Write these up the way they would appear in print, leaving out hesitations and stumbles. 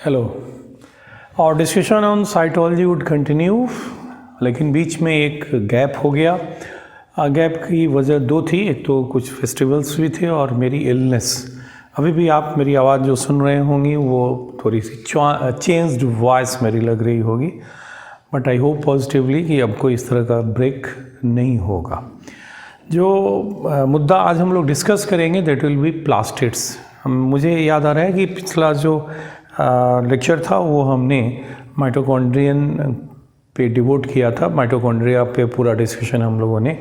Hello. और discussion on cytology would continue, लेकिन बीच में एक गैप हो गया। गैप की वजह दो थी, एक तो कुछ फेस्टिवल्स भी थे और मेरी इलनेस। अभी भी आप मेरी आवाज़ जो सुन रहे होंगी वो थोड़ी सी चेंज्ड वॉइस मेरी लग रही होगी, बट आई होप पॉजिटिवली कि अब कोई इस तरह का ब्रेक नहीं होगा। जो मुद्दा आज हम लोग डिस्कस करेंगे दैट विल बी प्लास्टिड्स। मुझे याद आ रहा है कि पिछला जो लेक्चर था वो हमने माइटोकॉन्ड्रियन पे डिवोट किया था। माइटोकॉन्ड्रिया पे पूरा डिस्कशन हम लोगों ने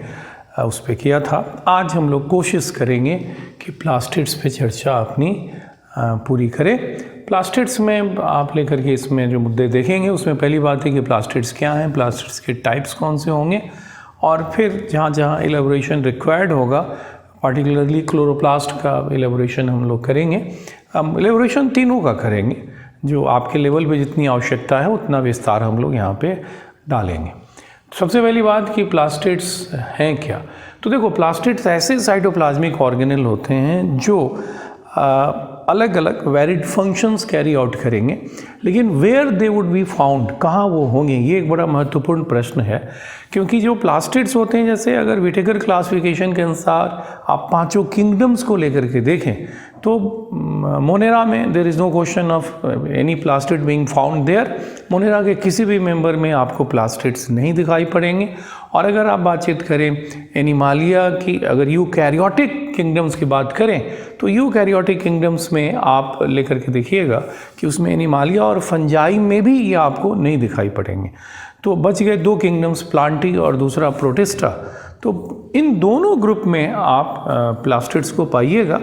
उस पे किया था। आज हम लोग कोशिश करेंगे कि प्लास्टिड्स पे चर्चा अपनी पूरी करें। प्लास्टिड्स में आप लेकर के इसमें जो मुद्दे देखेंगे उसमें पहली बात है कि प्लास्टिड्स क्या हैं, प्लास्टिड्स के टाइप्स कौन से होंगे, और फिर जहाँ जहाँ एलेबोरेशन रिक्वायर्ड होगा, पार्टिकुलरली क्लोरोप्लास्ट का एलेबोरेशन हम लोग करेंगे। हम एलेबोरेशन तीनों का करेंगे, जो आपके लेवल पे जितनी आवश्यकता है उतना विस्तार हम लोग यहाँ पे डालेंगे। सबसे पहली बात कि प्लास्टिड्स हैं क्या। तो देखो, प्लास्टिड्स ऐसे साइटोप्लाज्मिक ऑर्गेनेल होते हैं जो अलग अलग वैरिड फंक्शंस कैरी आउट करेंगे, लेकिन where they would be found, कहाँ वो होंगे, ये एक बड़ा महत्वपूर्ण प्रश्न है। क्योंकि जो प्लास्टिड्स होते हैं, जैसे अगर विटेकर क्लासिफिकेशन के अनुसार आप पांचों किंगडम्स को लेकर के देखें तो मोनेरा में there is no question of any plastid being found there. Monera के किसी भी मेंबर में आपको प्लास्टिड्स नहीं दिखाई पड़ेंगे। और अगर आप बातचीत करें एनिमालिया की, अगर यूकैरियोटिक किंगडम्स की बात करें तो यूकैरियोटिक किंगडम्स में आप लेकर के देखिएगा कि उसमें एनिमालिया और फंजाई में भी ये आपको नहीं दिखाई पड़ेंगे। तो बच गए दो किंगडम्स, प्लांटी और दूसरा प्रोटिस्टा। तो इन दोनों ग्रुप में आप प्लास्टिड्स को पाइएगा।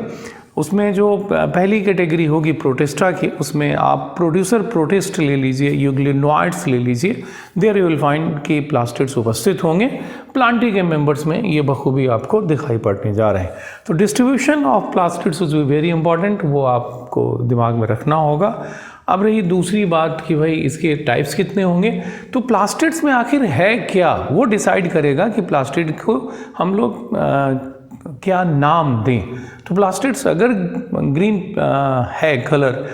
उसमें जो पहली कैटेगरी होगी प्रोटिस्टा की, उसमें आप प्रोड्यूसर प्रोटिस्ट ले लीजिए, यूग्लिनोइड्स ले लीजिए, देयर यू विल फाइंड कि प्लास्टिड्स उपस्थित होंगे। प्लांटी के मेंबर्स में ये बखूबी आपको दिखाई पड़ने जा रहे हैं। तो distribution of plastids is very important, वो आपको दिमाग में रखना होगा। अब रही दूसरी बात कि भाई इसके टाइप्स कितने होंगे। तो प्लास्टिड्स में आखिर है क्या, वो डिसाइड करेगा कि प्लास्टिड को हम लोग क्या नाम दें। तो प्लास्टिड्स अगर ग्रीन है कलर,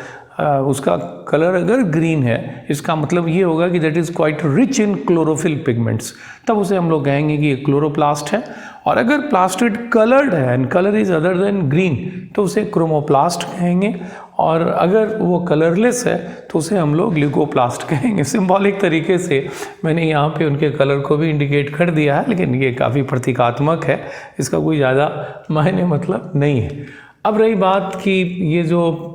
उसका कलर अगर ग्रीन है, इसका मतलब ये होगा कि that is quite rich in chlorophyll pigments, तब उसे हम लोग कहेंगे कि ये क्लोरोप्लास्ट है। और अगर प्लास्टिड कलर्ड है and colour is other than green तो उसे क्रोमोप्लास्ट कहेंगे। और अगर वो कलरलेस है तो उसे हम लोग ल्यूकोप्लास्ट कहेंगे। सिंबॉलिक तरीके से मैंने यहाँ पे उनके कलर को भी इंडिकेट कर दिया है, लेकिन ये काफ़ी प्रतीकात्मक है, इसका कोई ज़्यादा मायने मतलब नहीं है। अब रही बात कि ये जो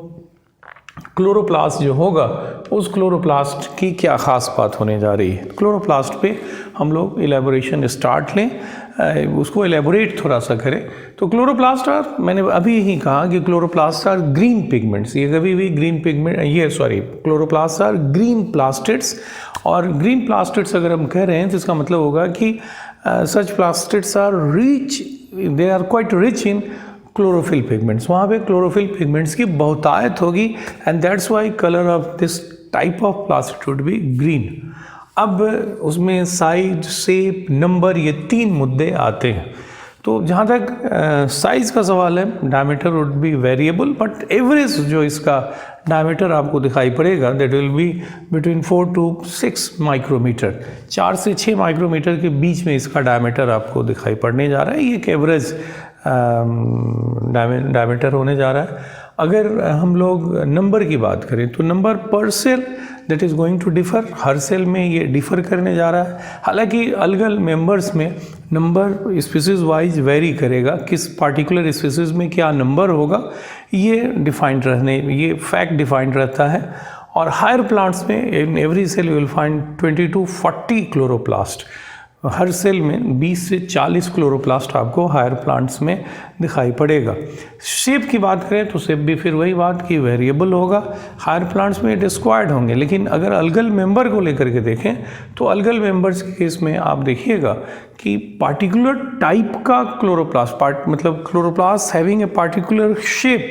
क्लोरोप्लास्ट जो होगा, उस क्लोरोप्लास्ट की क्या ख़ास बात होने जा रही है। क्लोरोप्लास्ट पे हम लोग एलेबोरेशन स्टार्ट लें, उसको एलेबोरेट थोड़ा सा करें। तो क्लोरोप्लास्ट आर, मैंने अभी ही कहा कि क्लोरोप्लास्ट आर ग्रीन पिगमेंट्स। ये कभी भी green pigment, chloroplast or green plastids. और ग्रीन प्लास्टिड्स अगर हम कह रहे हैं तो इसका मतलब होगा कि such plastids are rich, they are quite rich in chlorophyll pigments. वहाँ पे क्लोरोफिल पिगमेंट्स की बहुतायत होगी and that's why colour of this type of plastid would be green. अब उसमें साइज, शेप, नंबर, ये तीन मुद्दे आते हैं। तो जहाँ तक साइज़ का सवाल है, diameter would be variable, but average जो इसका डायमीटर आपको दिखाई पड़ेगा that will be between 4 to 6 micrometer. 4 से 6 माइक्रोमीटर के बीच में इसका डायमीटर आपको दिखाई पड़ने जा रहा है। ये एक एवरेज डायमीटर होने जा रहा है। अगर हम लोग नंबर की बात करें तो नंबर पर cell that is going to differ, हर सेल में ये डिफ़र करने जा रहा है। हालांकि अलग मेंबर्स में नंबर स्पीसीज़ वाइज वेरी करेगा, किस पार्टिकुलर स्पीसीज़ में क्या नंबर होगा ये डिफाइंड ये फैक्ट डिफाइंड रहता है। और हायर प्लांट्स में in every cell you will find 20 to 40 chloroplast. हर सेल में 20 से 40 क्लोरोप्लास्ट आपको हायर प्लांट्स में दिखाई पड़ेगा। शेप की बात करें तो शेप भी फिर वही बात कि वेरिएबल होगा, हायर प्लांट्स में डिस्क्वायर्ड होंगे। लेकिन अगर अलगल मेंबर को लेकर के देखें तो अलगल मेंबर्स के केस में आप देखिएगा कि पार्टिकुलर टाइप का क्लोरोप्लास्ट, मतलब chloroplast having a particular shape,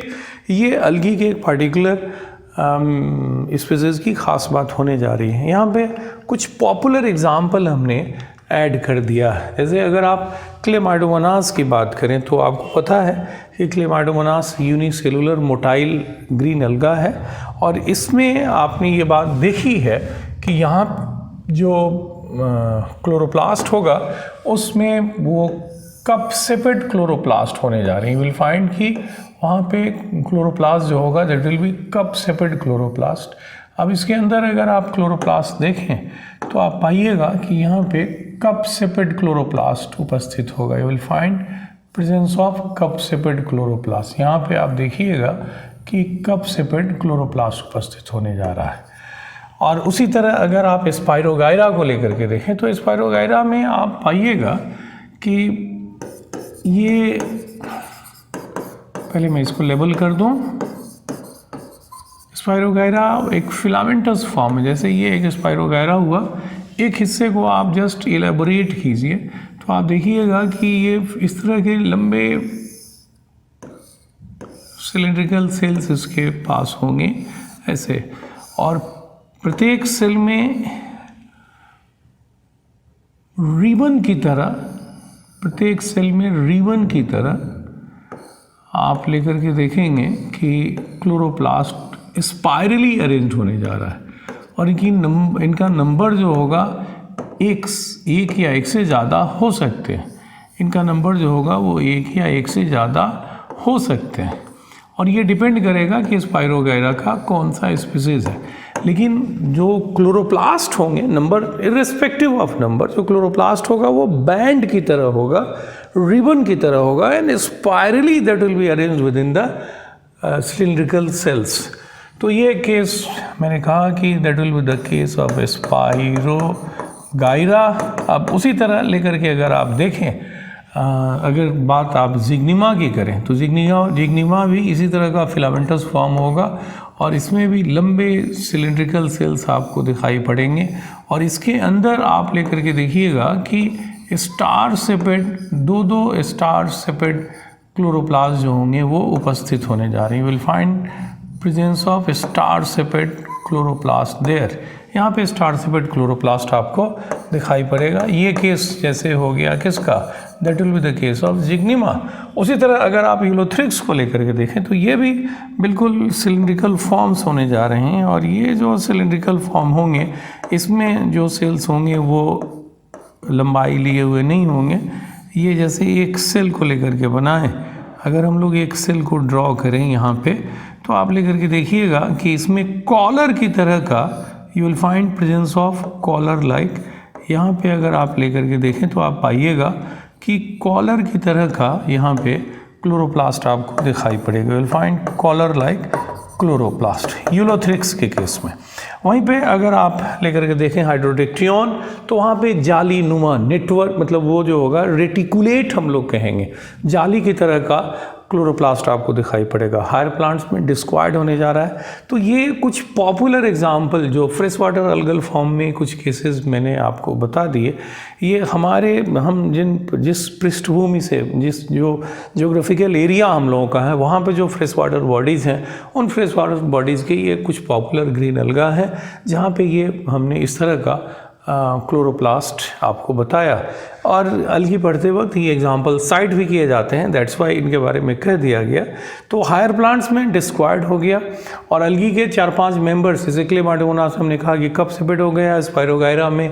ये अलगी के एक पार्टिकुलर स्पीसीज की खास बात होने जा रही है। यहाँ पे कुछ पॉपुलर एग्जाम्पल हमने ऐड कर दिया है। जैसे अगर आप क्लेमाइडोमोनास की बात करें तो आपको पता है क्लेमाइडोमोनास यूनिसेलुलर मोटाइल ग्रीन अलगा है। और इसमें आपने ये बात देखी है कि यहाँ जो क्लोरोप्लास्ट होगा उसमें वो कप सेपेड क्लोरोप्लास्ट होने जा रही है। यू विल फाइंड कि वहाँ पे क्लोरोप्लास्ट जो होगा that will B cup shaped chloroplast. अब इसके अंदर अगर आप क्लोरोप्लास्ट देखें तो आप पाइएगा कि यहाँ पे कप सेपेड क्लोरोप्लास्ट उपस्थित होगा। You will find presence of cup shaped chloroplast. यहाँ पे आप देखिएगा कि कप सेपेड क्लोरोप्लास्ट उपस्थित होने जा रहा है। और उसी तरह अगर आप स्पाइरोगाइरा को लेकर के देखें तो स्पाइरोगाइरा में आप पाइएगा कि ये, पहले मैं इसको लेबल कर दूं, स्पाइरोगाइरा एक फिलामेंटस फॉर्म है। जैसे ये एक स्पाइरोगाइरा हुआ, एक हिस्से को आप जस्ट इलेबोरेट कीजिए तो आप देखिएगा कि ये इस तरह के लंबे सिलिंड्रिकल सेल्स इसके पास होंगे ऐसे, और प्रत्येक सेल में रिबन की तरह, प्रत्येक सेल में रिबन की तरह आप लेकर के देखेंगे कि क्लोरोप्लास्ट स्पाइरली अरेंज होने जा रहा है। और इनका नंबर जो होगा एक या एक से ज़्यादा हो सकते हैं। इनका नंबर जो होगा वो एक या एक से ज़्यादा हो सकते हैं, और ये डिपेंड करेगा कि स्पाइरोगाइरा का कौन सा स्पीसीज है। लेकिन जो क्लोरोप्लास्ट होंगे, नंबर इर्रेस्पेक्टिव ऑफ नंबर, जो क्लोरोप्लास्ट होगा वो बैंड की तरह होगा, रिबन की तरह होगा, and spirally that will be arranged within the cylindrical cells. तो ये केस मैंने कहा कि that will be the case of spirogyra. अब उसी तरह लेकर के अगर आप देखें, अगर बात आप जिग्निमा की करें तो जिग्निमा भी इसी तरह का फिलामेंटस फॉर्म होगा, और इसमें भी लंबे सिलिंड्रिकल सेल्स आपको दिखाई पड़ेंगे। और इसके अंदर आप लेकर के देखिएगा कि स्टार सेपेड, दो स्टार सेपेड क्लोरोप्लास्ट जो होंगे वो उपस्थित होने जा रही हैं। Will find presence of star shaped chloroplast there. यहाँ पे स्टार सेपेड क्लोरोप्लास्ट आपको दिखाई पड़ेगा। ये केस जैसे हो गया किसका, that will be the case of Zygnema. उसी तरह अगर आप यूलोथ्रिक्स को लेकर के देखें तो ये भी बिल्कुल सिलिंड्रिकल फॉर्म्स होने जा रहे हैं, और ये जो सिलिंड्रिकल फॉर्म होंगे इसमें जो सेल्स होंगे वो लंबाई लिए हुए नहीं होंगे। ये जैसे एक सेल को लेकर के बनाएं, अगर हम लोग एक सेल को ड्रॉ करें यहाँ पे तो आप लेकर के देखिएगा कि इसमें कॉलर की तरह का you will find presence of collar like. यहाँ पे अगर आप लेकर के देखें तो आप पाइएगा कि कॉलर की तरह का यहाँ पे क्लोरोप्लास्ट आपको दिखाई पड़ेगा। Will find collar like chloroplast ulothrix के केस में। वहीं पे अगर आप लेकर के देखें हाइड्रोडिक्टियन तो वहाँ पे जाली नुमा नेटवर्क, मतलब वो जो होगा रेटिकुलेट हम लोग कहेंगे, जाली की तरह का क्लोरोप्लास्ट आपको दिखाई पड़ेगा। हायर प्लांट्स में डिस्क्वायर्ड होने जा रहा है। तो ये कुछ पॉपुलर एग्जाम्पल जो फ्रेश वाटर अल्गल फॉर्म में कुछ केसेस मैंने आपको बता दिए, ये हम जिस पृष्ठभूमि से, जिस जो जियोग्राफिकल एरिया हम लोगों का है वहाँ पे जो फ्रेश वाटर बॉडीज़ हैं, उन फ्रेश वाटर बॉडीज़ के ये कुछ पॉपुलर ग्रीन अलगा है जहाँ पे ये हमने इस तरह का क्लोरोप्लास्ट आपको बताया। और अलगी पढ़ते वक्त ये एग्जांपल साइट भी किए जाते हैं, दैट्स वाई इनके बारे में कह दिया गया। तो हायर प्लांट्स में डिस्क्वायर्ड हो गया, और अलगी के 4-5 मेंबर्स, जैसे क्लेमाइडोमोनास हमने कहा कि कप सेपेड हो गया, स्पाइरोगाइरा में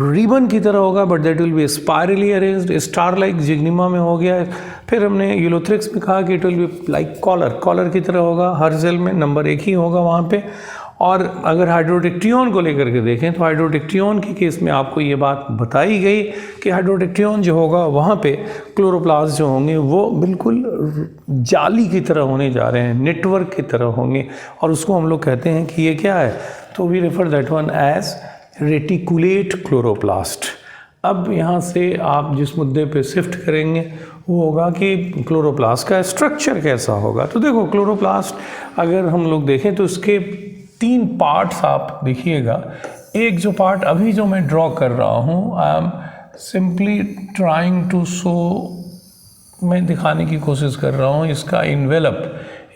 रिबन की तरह होगा but that will be spirally arranged, star like Zygnema में हो गया। फिर हमने यूलोथ्रिक्स में कहा कि it will be like collar की तरह होगा, हर सेल में नंबर एक ही होगा वहाँ पे। और अगर हाइड्रोडिक्टियन को लेकर के देखें तो हाइड्रोडिक्टियन के केस में आपको ये बात बताई गई कि हाइड्रोडिक्टियन जो होगा वहाँ पे क्लोरोप्लास्ट जो होंगे वो बिल्कुल जाली की तरह होने जा रहे हैं, नेटवर्क की तरह होंगे, और उसको हम लोग कहते हैं कि ये क्या है, तो we refer that one as reticulate chloroplast. अब यहाँ से आप जिस मुद्दे पे शिफ्ट करेंगे वो होगा कि क्लोरोप्लास्ट का स्ट्रक्चर कैसा होगा। तो देखो, क्लोरोप्लास्ट अगर हम लोग देखें तो इसके 3 पार्ट्स आप देखिएगा। एक जो पार्ट अभी जो मैं ड्रॉ कर रहा हूँ, I am simply trying to show, मैं दिखाने की कोशिश कर रहा हूँ इसका इन्वेलप।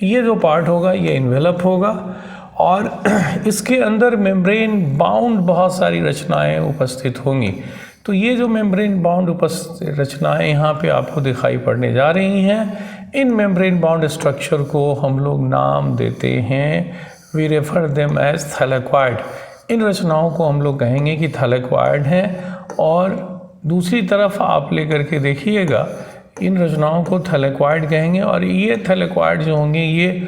ये जो पार्ट होगा ये इन्वेलप होगा, और इसके अंदर मेम्ब्रेन बाउंड बहुत सारी रचनाएं उपस्थित होंगी। तो ये जो मेम्ब्रेन बाउंड रचनाएं यहाँ पे आपको दिखाई पड़ने जा रही हैं, इन मेम्ब्रेन बाउंड स्ट्रक्चर को हम लोग नाम देते हैं, we refer them as thylakoid. इन रचनाओं को हम लोग कहेंगे कि थैलेक्वाइड हैं। और दूसरी तरफ आप लेकर के देखिएगा, इन रचनाओं को थैलेक्वाइड कहेंगे। और ये थैलेक्वाइड जो होंगे ये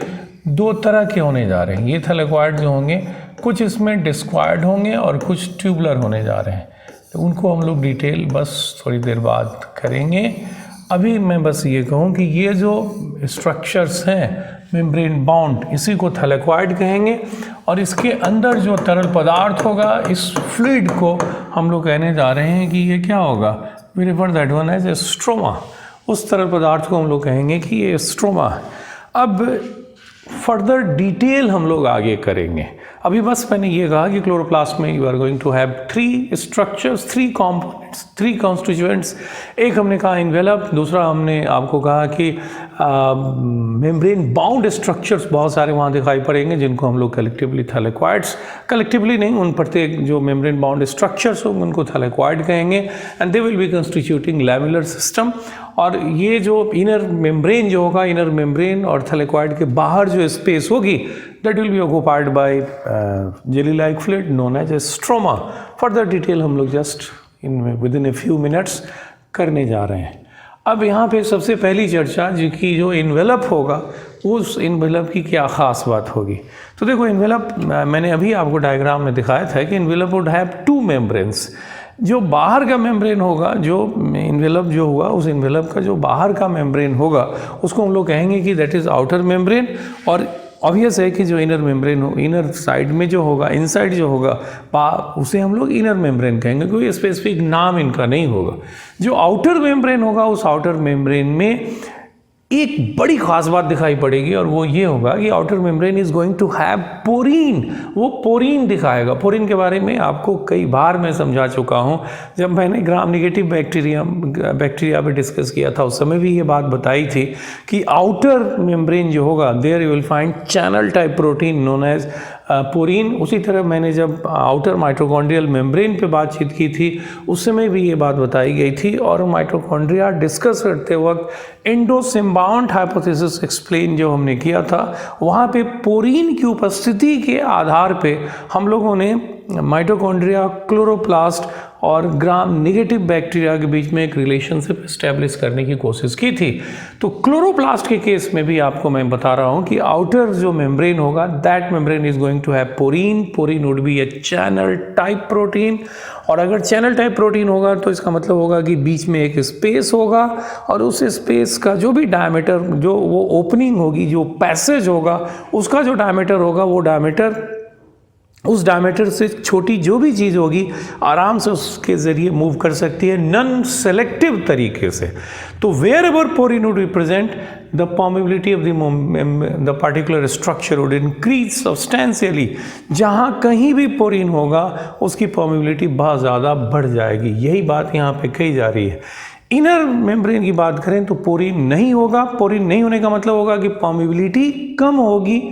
दो तरह के होने जा रहे हैं। ये थैलेक्वाइड जो होंगे कुछ इसमें डिस्क्वाइड होंगे और कुछ ट्यूबुलर होने जा रहे हैं। तो उनको हम लोग डिटेल बस थोड़ी देर बाद करेंगे। अभी मैं बस ये कहूँ कि ये जो स्ट्रक्चर्स हैं मेम्ब्रेन बाउंड, इसी को थैलेक्वाइड कहेंगे। और इसके अंदर जो तरल पदार्थ होगा, इस फ्लूइड को हम लोग कहने जा रहे हैं कि ये क्या होगा, we refer that one as a stroma. उस तरल पदार्थ को हम लोग कहेंगे कि ये स्ट्रोमा है। अब फर्दर डिटेल हम लोग आगे करेंगे। अभी बस मैंने ये कहा कि क्लोरोप्लास्ट में you are going to have 3 structures, 3 components, 3 constituents. एक हमने कहा इन्वेलप, दूसरा हमने आपको कहा कि मेम्ब्रेन बाउंड स्ट्रक्चर्स बहुत सारे वहाँ दिखाई पड़ेंगे जिनको हम लोग कलेक्टिवली थैलेक्वाइड्स, कलेक्टिवली नहीं, उन प्रत्येक जो मेम्ब्रेन बाउंड स्ट्रक्चर्स होंगे उनको थैलेक्वाइड कहेंगे। And they will be constituting lamellar system. और ये जो इनर मेम्ब्रेन जो होगा, इनर मेम्ब्रेन और थैलेक्वाइड के बाहर जो स्पेस होगी, that will be occupied by jelly-like fluid known as a stroma. Further detail हम लोग just within a few minutes करने जा रहे हैं। अब यहाँ पे सबसे पहली चर्चा की जो इन्वेलप होगा, उस इन्वेलप की क्या ख़ास बात होगी। तो देखो इन्वेलप, मैंने अभी आपको डायग्राम में दिखाया था कि इन्वेलप वुड हैव 2 मेम्ब्रेन्स। जो बाहर का मेम्ब्रेन होगा, जो इन्वेलप जो हुआ, उस इन्वेलप का जो बाहर का मेम्ब्रेन होगा उसको हम लोग कहेंगे कि दैट इज़ आउटर मेम्ब्रेन। और ऑब्वियस है कि जो इनर मेम्ब्रेन हो, इनर साइड में जो होगा, इनसाइड जो होगा, उसे हम लोग इनर मेम्ब्रेन कहेंगे, कोई स्पेसिफिक नाम इनका नहीं होगा। जो आउटर मेम्ब्रेन होगा, उस आउटर मेम्ब्रेन में एक बड़ी खास बात दिखाई पड़ेगी और वो ये होगा कि outer membrane is going to have porin. वो पोरीन दिखाएगा। पोरीन के बारे में आपको कई बार मैं समझा चुका हूँ। जब मैंने ग्राम नेगेटिव बैक्टीरिया पे डिस्कस किया था, उस समय भी ये बात बताई थी कि आउटर मेम्ब्रेन जो होगा, there you will find channel type protein known as porin. उसी तरह मैंने जब आउटर माइटोकॉन्ड्रियल मेम्ब्रेन पे बातचीत की थी, उस समय भी ये बात बताई गई थी। और माइटोकॉन्ड्रिया डिस्कस करते वक्त एंडोसिम्बाउंट हाइपोथेसिस एक्सप्लेन जो हमने किया था, वहाँ पे पोरीन की उपस्थिति के आधार पे हम लोगों ने माइटोकॉन्ड्रिया, क्लोरोप्लास्ट और ग्राम नेगेटिव बैक्टीरिया के बीच में एक रिलेशनशिप इस्टेब्लिश करने की कोशिश की थी। तो क्लोरोप्लास्ट के केस में भी आपको मैं बता रहा हूँ कि आउटर जो मेम्ब्रेन होगा, that membrane is going to have porin. Porin would be a channel type protein. और अगर चैनल टाइप प्रोटीन होगा तो इसका मतलब होगा कि बीच में एक स्पेस होगा और उस स्पेस का जो भी डायमीटर, जो वो ओपनिंग होगी, जो पैसेज होगा, उसका जो डायमीटर होगा, वो डायमीटर, उस डायमीटर से छोटी जो भी चीज़ होगी आराम से उसके ज़रिए मूव कर सकती है नॉन सेलेक्टिव तरीके से। तो wherever porin would represent, the permeability of the particular structure would increase substantially. जहाँ कहीं भी पोरीन होगा उसकी परमेबिलिटी बहुत ज़्यादा बढ़ जाएगी। यही बात यहाँ पे कही जा रही है। इनर मेम्ब्रेन की बात करें तो पोरीन नहीं होगा। पोरीन नहीं होने का मतलब होगा कि परमेबिलिटी कम होगी।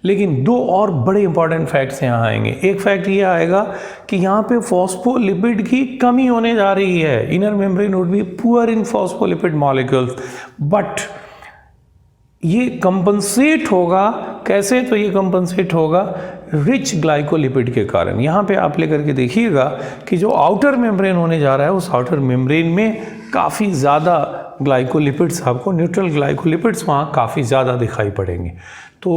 लेकिन 2 और बड़े इंपॉर्टेंट फैक्ट्स यहाँ आएंगे। एक फैक्ट ये आएगा कि यहाँ पे फॉस्फोलिपिड की कमी होने जा रही है। Inner membrane would be poor in phospholipid molecules, but ये कंपनसेट होगा कैसे? तो ये कंपनसेट होगा रिच ग्लाइकोलिपिड के कारण। यहाँ पे आप लेकर के देखिएगा कि जो आउटर मेम्ब्रेन होने जा रहा है, उस आउटर मेम्ब्रेन में काफ़ी ज़्यादा ग्लाइकोलिपिड्स, आपको न्यूट्रल ग्लाइकोलिपिड्स वहाँ काफ़ी ज़्यादा दिखाई पड़ेंगे। तो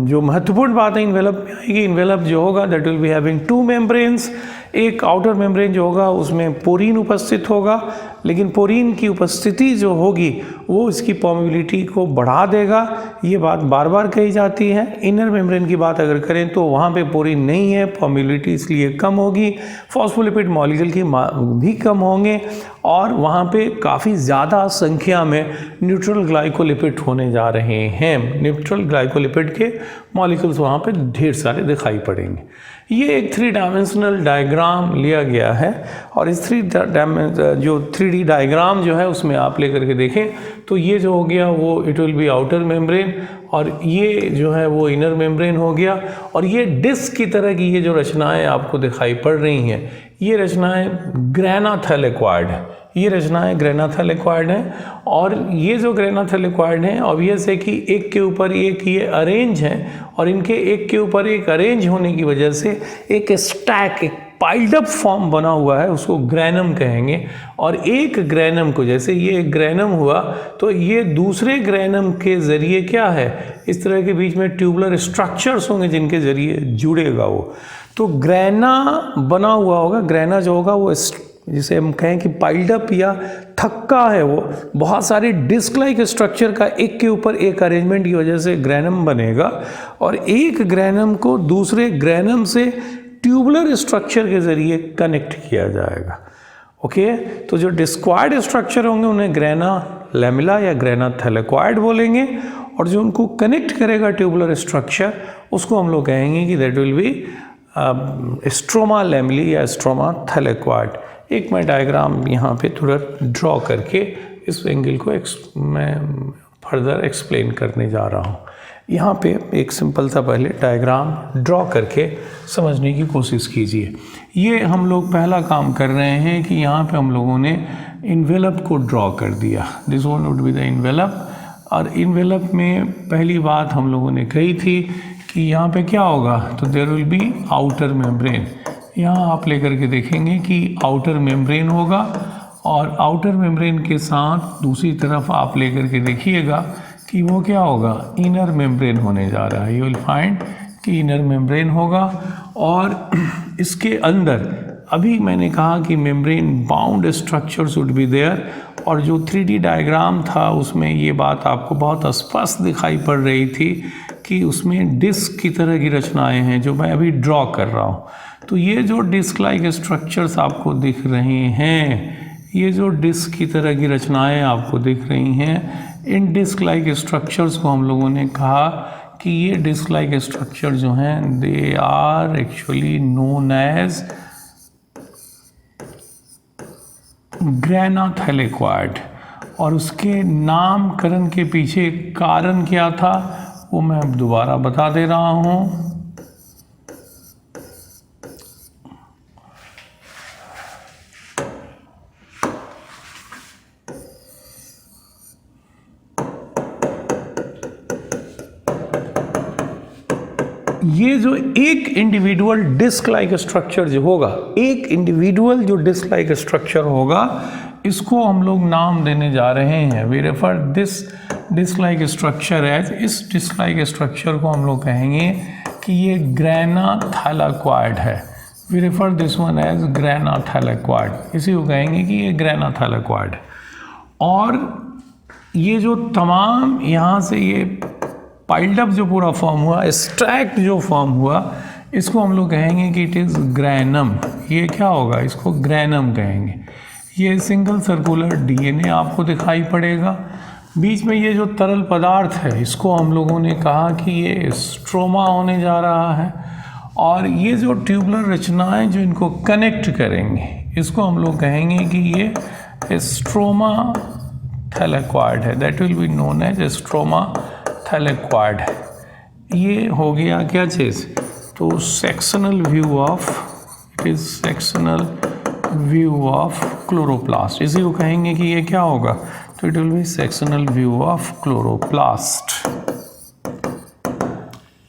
जो महत्वपूर्ण बात है इन्वेलप में आएगी, इन्वेलप जो होगा that will be having 2 membranes. एक आउटर मेम्ब्रेन जो होगा उसमें पोरीन उपस्थित होगा, लेकिन पोरीन की उपस्थिति जो होगी वो इसकी परमेबिलिटी को बढ़ा देगा। ये बात बार बार कही जाती है। इनर मेम्ब्रेन की बात अगर करें तो वहाँ पे पोरीन नहीं है, परमेबिलिटी इसलिए कम होगी, फॉस्फोलिपिड मॉलिक्यूल की भी कम होंगे और वहाँ पे काफ़ी ज़्यादा संख्या में न्यूट्रल ग्लाइकोलिपिड होने जा रहे हैं। न्यूट्रल ग्लाइकोलिपिड के मॉलिक्यूल्स वहाँ पे ढेर सारे दिखाई पड़ेंगे। ये एक 3 डायमेंशनल डायग्राम लिया गया है और इस 3D डायग्राम जो है उसमें आप लेकर के देखें तो ये जो हो गया वो it will be outer membrane और ये जो है वो इनर मेम्ब्रेन हो गया। और ये डिस्क की तरह की ये जो रचनाएं आपको दिखाई पड़ रही हैं, ये रचनाएं ग्रेना थैलेक्वाइड है। ये रचनाएं ग्रेनाथैलेक्वाइड हैं। और ये जो ग्रेनाथैलेक्वाइड हैं ऑब्वियस है कि एक के ऊपर एक ये अरेंज हैं, और इनके एक के ऊपर एक अरेंज होने की वजह से एक स्टैक, एक पाइल्ड अप फॉर्म बना हुआ है, उसको ग्रेनम कहेंगे। और एक ग्रेनम को, जैसे ये एक ग्रेनम हुआ तो ये दूसरे ग्रेनम के ज़रिए क्या है, इस तरह के बीच में ट्यूबुलर स्ट्रक्चर्स होंगे जिनके ज़रिए जुड़ेगा वो। तो ग्रेना बना हुआ होगा। ग्रेना जो होगा वो जिसे हम कहें कि पाइल्ड अप या थक्का है, वो बहुत सारे डिस्क लाइक स्ट्रक्चर का एक के ऊपर एक अरेंजमेंट की वजह से ग्रेनम बनेगा। और एक ग्रेनम को दूसरे ग्रेनम से ट्यूबुलर स्ट्रक्चर के ज़रिए कनेक्ट किया जाएगा। ओके, तो जो डिस्क्वाइड स्ट्रक्चर होंगे उन्हें ग्रेना लैमेला या ग्रेनाथैलेक्वाइड बोलेंगे, और जो उनको कनेक्ट करेगा ट्यूबुलर स्ट्रक्चर उसको हम लोग कहेंगे कि that will B stroma lamellae या स्ट्रोमा थैलेक्वाइड। एक मैं डायग्राम यहाँ पे थोड़ा ड्रॉ करके इस एंगल को मैं फर्दर एक्सप्लेन करने जा रहा हूँ। यहाँ पे एक सिंपल सा पहले डायग्राम ड्रॉ करके समझने की कोशिश कीजिए। ये हम लोग पहला काम कर रहे हैं कि यहाँ पे हम लोगों ने इन्वेलप को ड्रॉ कर दिया। This one would be the envelope. और इन्वेलप में पहली बात हम लोगों ने कही थी कि यहाँ पे क्या होगा, तो there will be outer membrane. यहाँ आप लेकर के देखेंगे कि आउटर मेम्ब्रेन होगा, और आउटर मेम्ब्रेन के साथ दूसरी तरफ आप लेकर के देखिएगा कि वो क्या होगा, इनर मेम्ब्रेन होने जा रहा है। यू विल फाइंड कि इनर मेम्ब्रेन होगा। और इसके अंदर अभी मैंने कहा कि membrane bound structures would be there, और जो 3D डायग्राम था उसमें ये बात आपको बहुत स्पष्ट दिखाई पड़ रही थी कि उसमें डिस्क की तरह की रचनाएं हैं जो मैं अभी ड्रॉ कर रहा हूँ। तो ये जो डिस्क लाइक स्ट्रक्चर्स आपको दिख रहे हैं, ये जो डिस्क की तरह की रचनाएं आपको दिख रही हैं, इन डिस्क लाइक स्ट्रक्चर्स को हम लोगों ने कहा कि ये डिस्क लाइक स्ट्रक्चर जो हैं they are actually known as grana thylakoid. और उसके नामकरण के पीछे कारण क्या था वो मैं अब दोबारा बता दे रहा हूँ। ये जो एक इंडिविजुअल डिस्क लाइक स्ट्रक्चर जो होगा, एक इंडिविजुअल जो डिस्क लाइक स्ट्रक्चर होगा, इसको हम लोग नाम देने जा रहे हैं। We refer this disc like structure as, इस डिस्क लाइक स्ट्रक्चर को हम लोग कहेंगे कि ये ग्रेनाथैलेक्वाइड है। We refer this one as grana thylakoid, इसी को कहेंगे कि ये ग्रेनाथैलेक्वाइड। और ये जो तमाम यहाँ से ये पाइल्ड अप जो पूरा फॉर्म हुआ, स्टैक्ड जो फॉर्म हुआ, इसको हम लोग कहेंगे कि इट इज़ ग्रेनम। ये क्या होगा, इसको ग्रेनम कहेंगे। ये सिंगल सर्कुलर डीएनए आपको दिखाई पड़ेगा। बीच में ये जो तरल पदार्थ है इसको हम लोगों ने कहा कि ये स्ट्रोमा होने जा रहा है। और ये जो ट्यूबुलर रचनाएं जो इनको कनेक्ट करेंगे इसको हम लोग कहेंगे कि ये स्ट्रोमा थैलेक्वाइड है। That will be known as stroma thylakoid. ये हो गया क्या चीज़, तो sectional view of, it is sectional view of chloroplast. इसी को कहेंगे कि ये क्या होगा, तो it will be sectional view of chloroplast.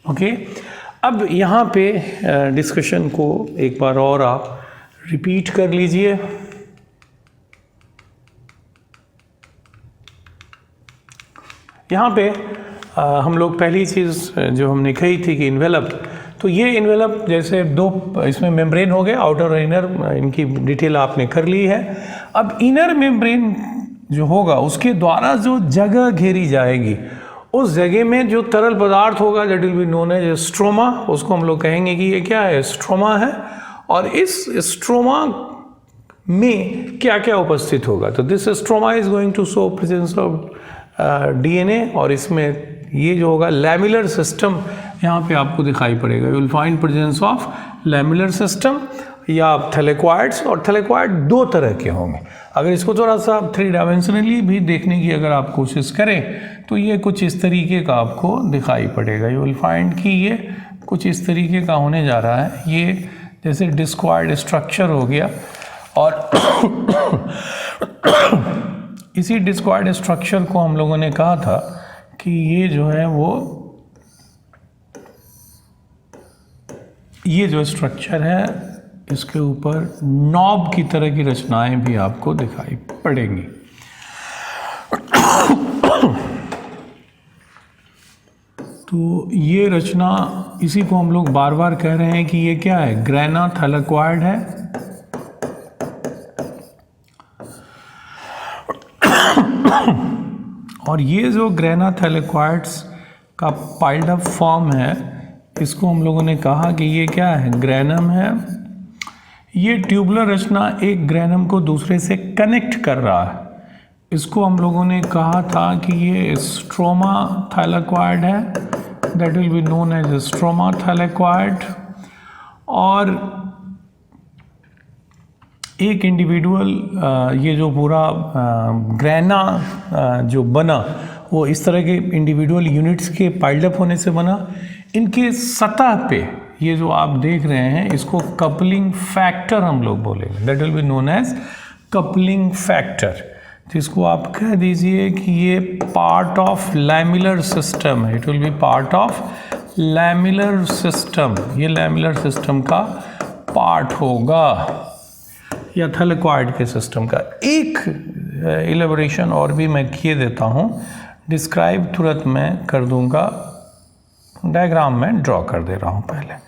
Okay, अब यहाँ पे डिस्कशन को एक बार और आप रिपीट कर लीजिए। यहाँ पे हम लोग पहली चीज़ जो हमने कही थी कि इन्वेलप, तो ये इन्वेलप जैसे दो इसमें मेम्ब्रेन हो गए, आउटर और इनर, इनकी डिटेल आपने कर ली है। अब इनर मेम्ब्रेन जो होगा उसके द्वारा जो जगह घेरी जाएगी, उस जगह में जो तरल पदार्थ होगा that will be known as stroma. उसको हम लोग कहेंगे कि ये क्या है, स्ट्रोमा है। और इस स्ट्रोमा में क्या क्या उपस्थित होगा, तो this stroma is going to show presence of DNA. और इसमें ये जो होगा लैमिलर सिस्टम यहाँ पे आपको दिखाई पड़ेगा। You will find presence of lamellar system या थैलेक्वाइड्स। और थैलेक्वाइड दो तरह के होंगे। अगर इसको थोड़ा सा 3 डायमेंशनली भी देखने की अगर आप कोशिश करें तो ये कुछ इस तरीके का आपको दिखाई पड़ेगा। यू विल फाइंड कि ये कुछ इस तरीके का होने जा रहा है। ये जैसे डिस्क्वाइड स्ट्रक्चर हो गया। और इसी डिस्क्वायर्ड स्ट्रक्चर को हम लोगों ने कहा था कि ये जो है वो ये जो स्ट्रक्चर है इसके ऊपर नॉब की तरह की रचनाएं भी आपको दिखाई पड़ेंगी। तो ये रचना, इसी को हम लोग बार बार कह रहे हैं कि ये क्या है, ग्रेना थैलेक्वाइड है। और ये जो ग्रेना थैलेक्वाइड्स का पाइल्ड अप फॉर्म है, इसको हम लोगों ने कहा कि ये क्या है, ग्रेनम है। ये ट्यूबुलर रचना एक ग्रेनम को दूसरे से कनेक्ट कर रहा है, इसको हम लोगों ने कहा था कि ये स्ट्रोमा थैलेक्वाइड है, that will be known as stroma thylakoid. और एक इंडिविजुअल ये जो पूरा ग्रेना जो बना वो इस तरह के इंडिविजुअल यूनिट्स के पाइल्ड अप होने से बना। इनके सतह पे ये जो आप देख रहे हैं इसको कपलिंग फैक्टर हम लोग बोलेंगे, that will be known as coupling factor. तो इसको आप कह दीजिए कि ये पार्ट ऑफ लैमिलर सिस्टम है, it will be part of lamellar system, ये लैमिलर सिस्टम का पार्ट होगा या थैलेक्वाइड के सिस्टम का। एक इलेबोरेशन और भी मैं किए देता हूँ, डिस्क्राइब तुरंत मैं कर दूंगा, डायग्राम में ड्रॉ कर दे रहा हूँ पहले।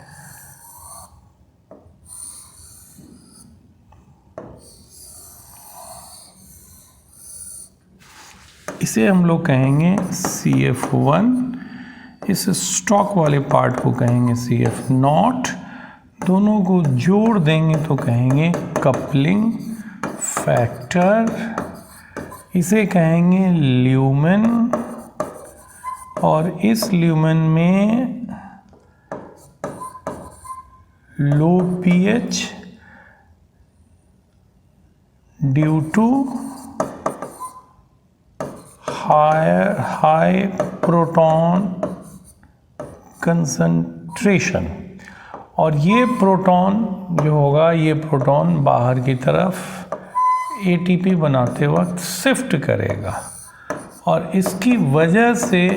इसे हम लोग कहेंगे CF1, इस स्टॉक वाले पार्ट को कहेंगे CF0, दोनों को जोड़ देंगे तो कहेंगे कपलिंग फैक्टर, इसे कहेंगे ल्यूमेन। और इस ल्यूमेन में low pH due to high proton concentration, और ये प्रोटॉन जो होगा, ये प्रोटॉन बाहर की तरफ ATP बनाते वक्त शिफ्ट करेगा और इसकी वजह से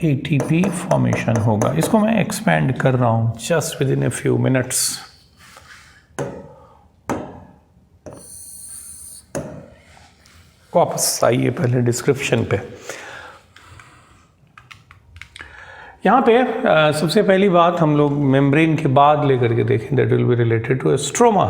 ATP फॉर्मेशन होगा। इसको मैं एक्सपेंड कर रहा हूँ just with in a few minutes. वापस आइए पहले डिस्क्रिप्शन पे। यहाँ पे सबसे पहली बात हम लोग मेम्ब्रेन के बाद लेकर के देखें, that will be related to stroma.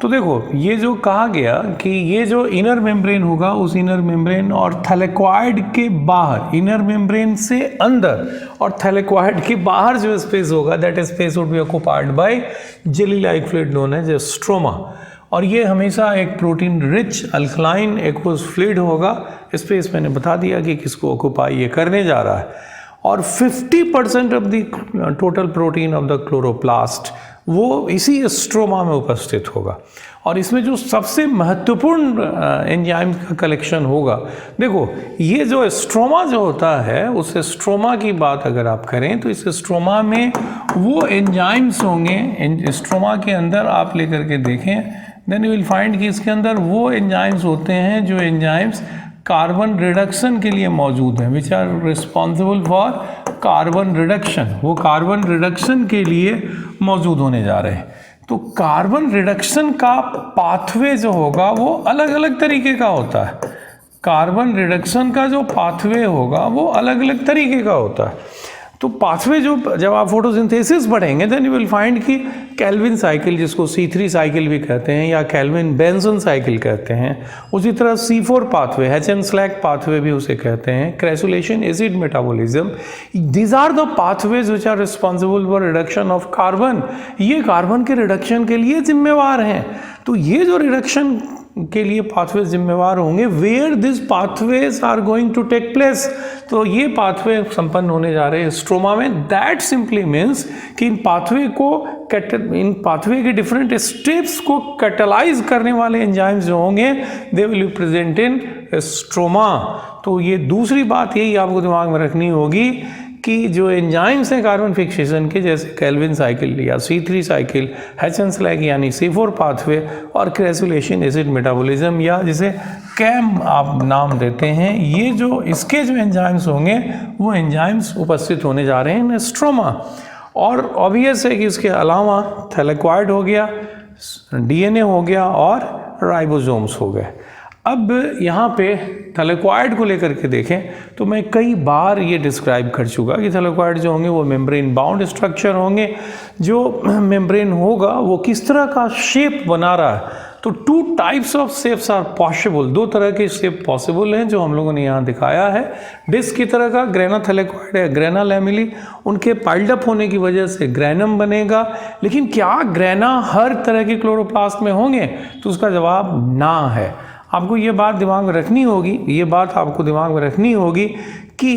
तो देखो ये जो कहा गया कि ये जो इनर मेम्ब्रेन होगा, उस इनर मेम्ब्रेन और थैलेक्वाइड के बाहर, इनर मेम्ब्रेन से अंदर और थैलेक्वाइड के बाहर जो स्पेस होगा, that space would be occupied by jelly like fluid known as stroma. और ये हमेशा एक protein rich alkaline aqueous fluid होगा। स्पेस मैंने बता दिया कि किसको ऑक्युपाई ये करने जा रहा है। और 50% of the total protein of the chloroplast वो इसी स्ट्रोमा में उपस्थित होगा। और इसमें जो सबसे महत्वपूर्ण एंजाइम का कलेक्शन होगा, देखो ये जो स्ट्रोमा जो होता है, उस स्ट्रोमा की बात अगर आप करें तो इस स्ट्रोमा में वो एंजाइम्स होंगे। स्ट्रोमा के अंदर आप लेकर के देखें, देन यू विल फाइंड कि इसके अंदर वो एंजाइम्स होते हैं जो एंजाइम्स कार्बन रिडक्शन के लिए मौजूद हैं, which are responsible for carbon reduction. वो कार्बन रिडक्शन के लिए मौजूद होने जा रहे हैं। तो कार्बन रिडक्शन का पाथवे जो होगा वो अलग अलग तरीके का होता है। कार्बन रिडक्शन का जो पाथवे होगा वो अलग अलग तरीके का होता है। तो पाथवे जो, जब आप फोटोसिंथेसिस पढ़ेंगे देन यू विल फाइंड कि कैल्विन साइकिल, जिसको C3 साइकिल भी कहते हैं या कैल्विन बेंजन साइकिल कहते हैं, उसी तरह C4 pathway, HN slag pathway भी उसे कहते हैं, crassulacean acid metabolism, these are the pathways which are responsible for reduction of carbon. ये कार्बन के रिडक्शन के लिए जिम्मेवार हैं। तो ये जो रिडक्शन के लिए पाथवे जिम्मेवार होंगे, where this pathways are going to take place, तो ये पाथवे संपन्न होने जा रहे हैं स्ट्रोमा में। दैट सिंपली मीन्स कि इन पाथवे के डिफरेंट स्टेप्स को कैटलाइज करने वाले एंजाइम्स जो होंगे, they will be present in stroma. तो ये दूसरी बात यही आपको दिमाग में रखनी होगी कि जो एंजाइम्स हैं कार्बन फिक्सेशन के, जैसे केल्विन साइकिल या C3 साइकिल, हेचन स्लैग यानी C4 पाथवे और क्रेसुलेशन एसिड मेटाबॉलिज्म या जिसे कैम आप नाम देते हैं, ये जो इसके जो एंजाइम्स होंगे वो एंजाइम्स उपस्थित होने जा रहे हैं स्ट्रोमा। और ऑब्वियस है कि इसके अलावा थैलेक्वाइड हो गया, DNA हो गया और राइबोसोम्स हो गए। अब यहाँ पे थैलेक्वाइड को लेकर के देखें तो मैं कई बार ये डिस्क्राइब कर चुका कि थैलेक्वाइड जो होंगे वो मेम्ब्रेन बाउंड स्ट्रक्चर होंगे। जो मेम्ब्रेन होगा वो किस तरह का शेप बना रहा है, तो 2 types of shapes are possible, 2 तरह के शेप पॉसिबल हैं जो हम लोगों ने यहाँ दिखाया है। डिस्क की तरह का ग्रेना थैलेक्वाइड है, ग्रेना लैमेली, उनके पाइल्ड अप होने की वजह से ग्रेनम बनेगा। लेकिन क्या ग्रेना हर तरह के क्लोरोप्लास्ट में होंगे, तो उसका जवाब ना है। आपको ये बात दिमाग में रखनी होगी, ये बात आपको दिमाग में रखनी होगी कि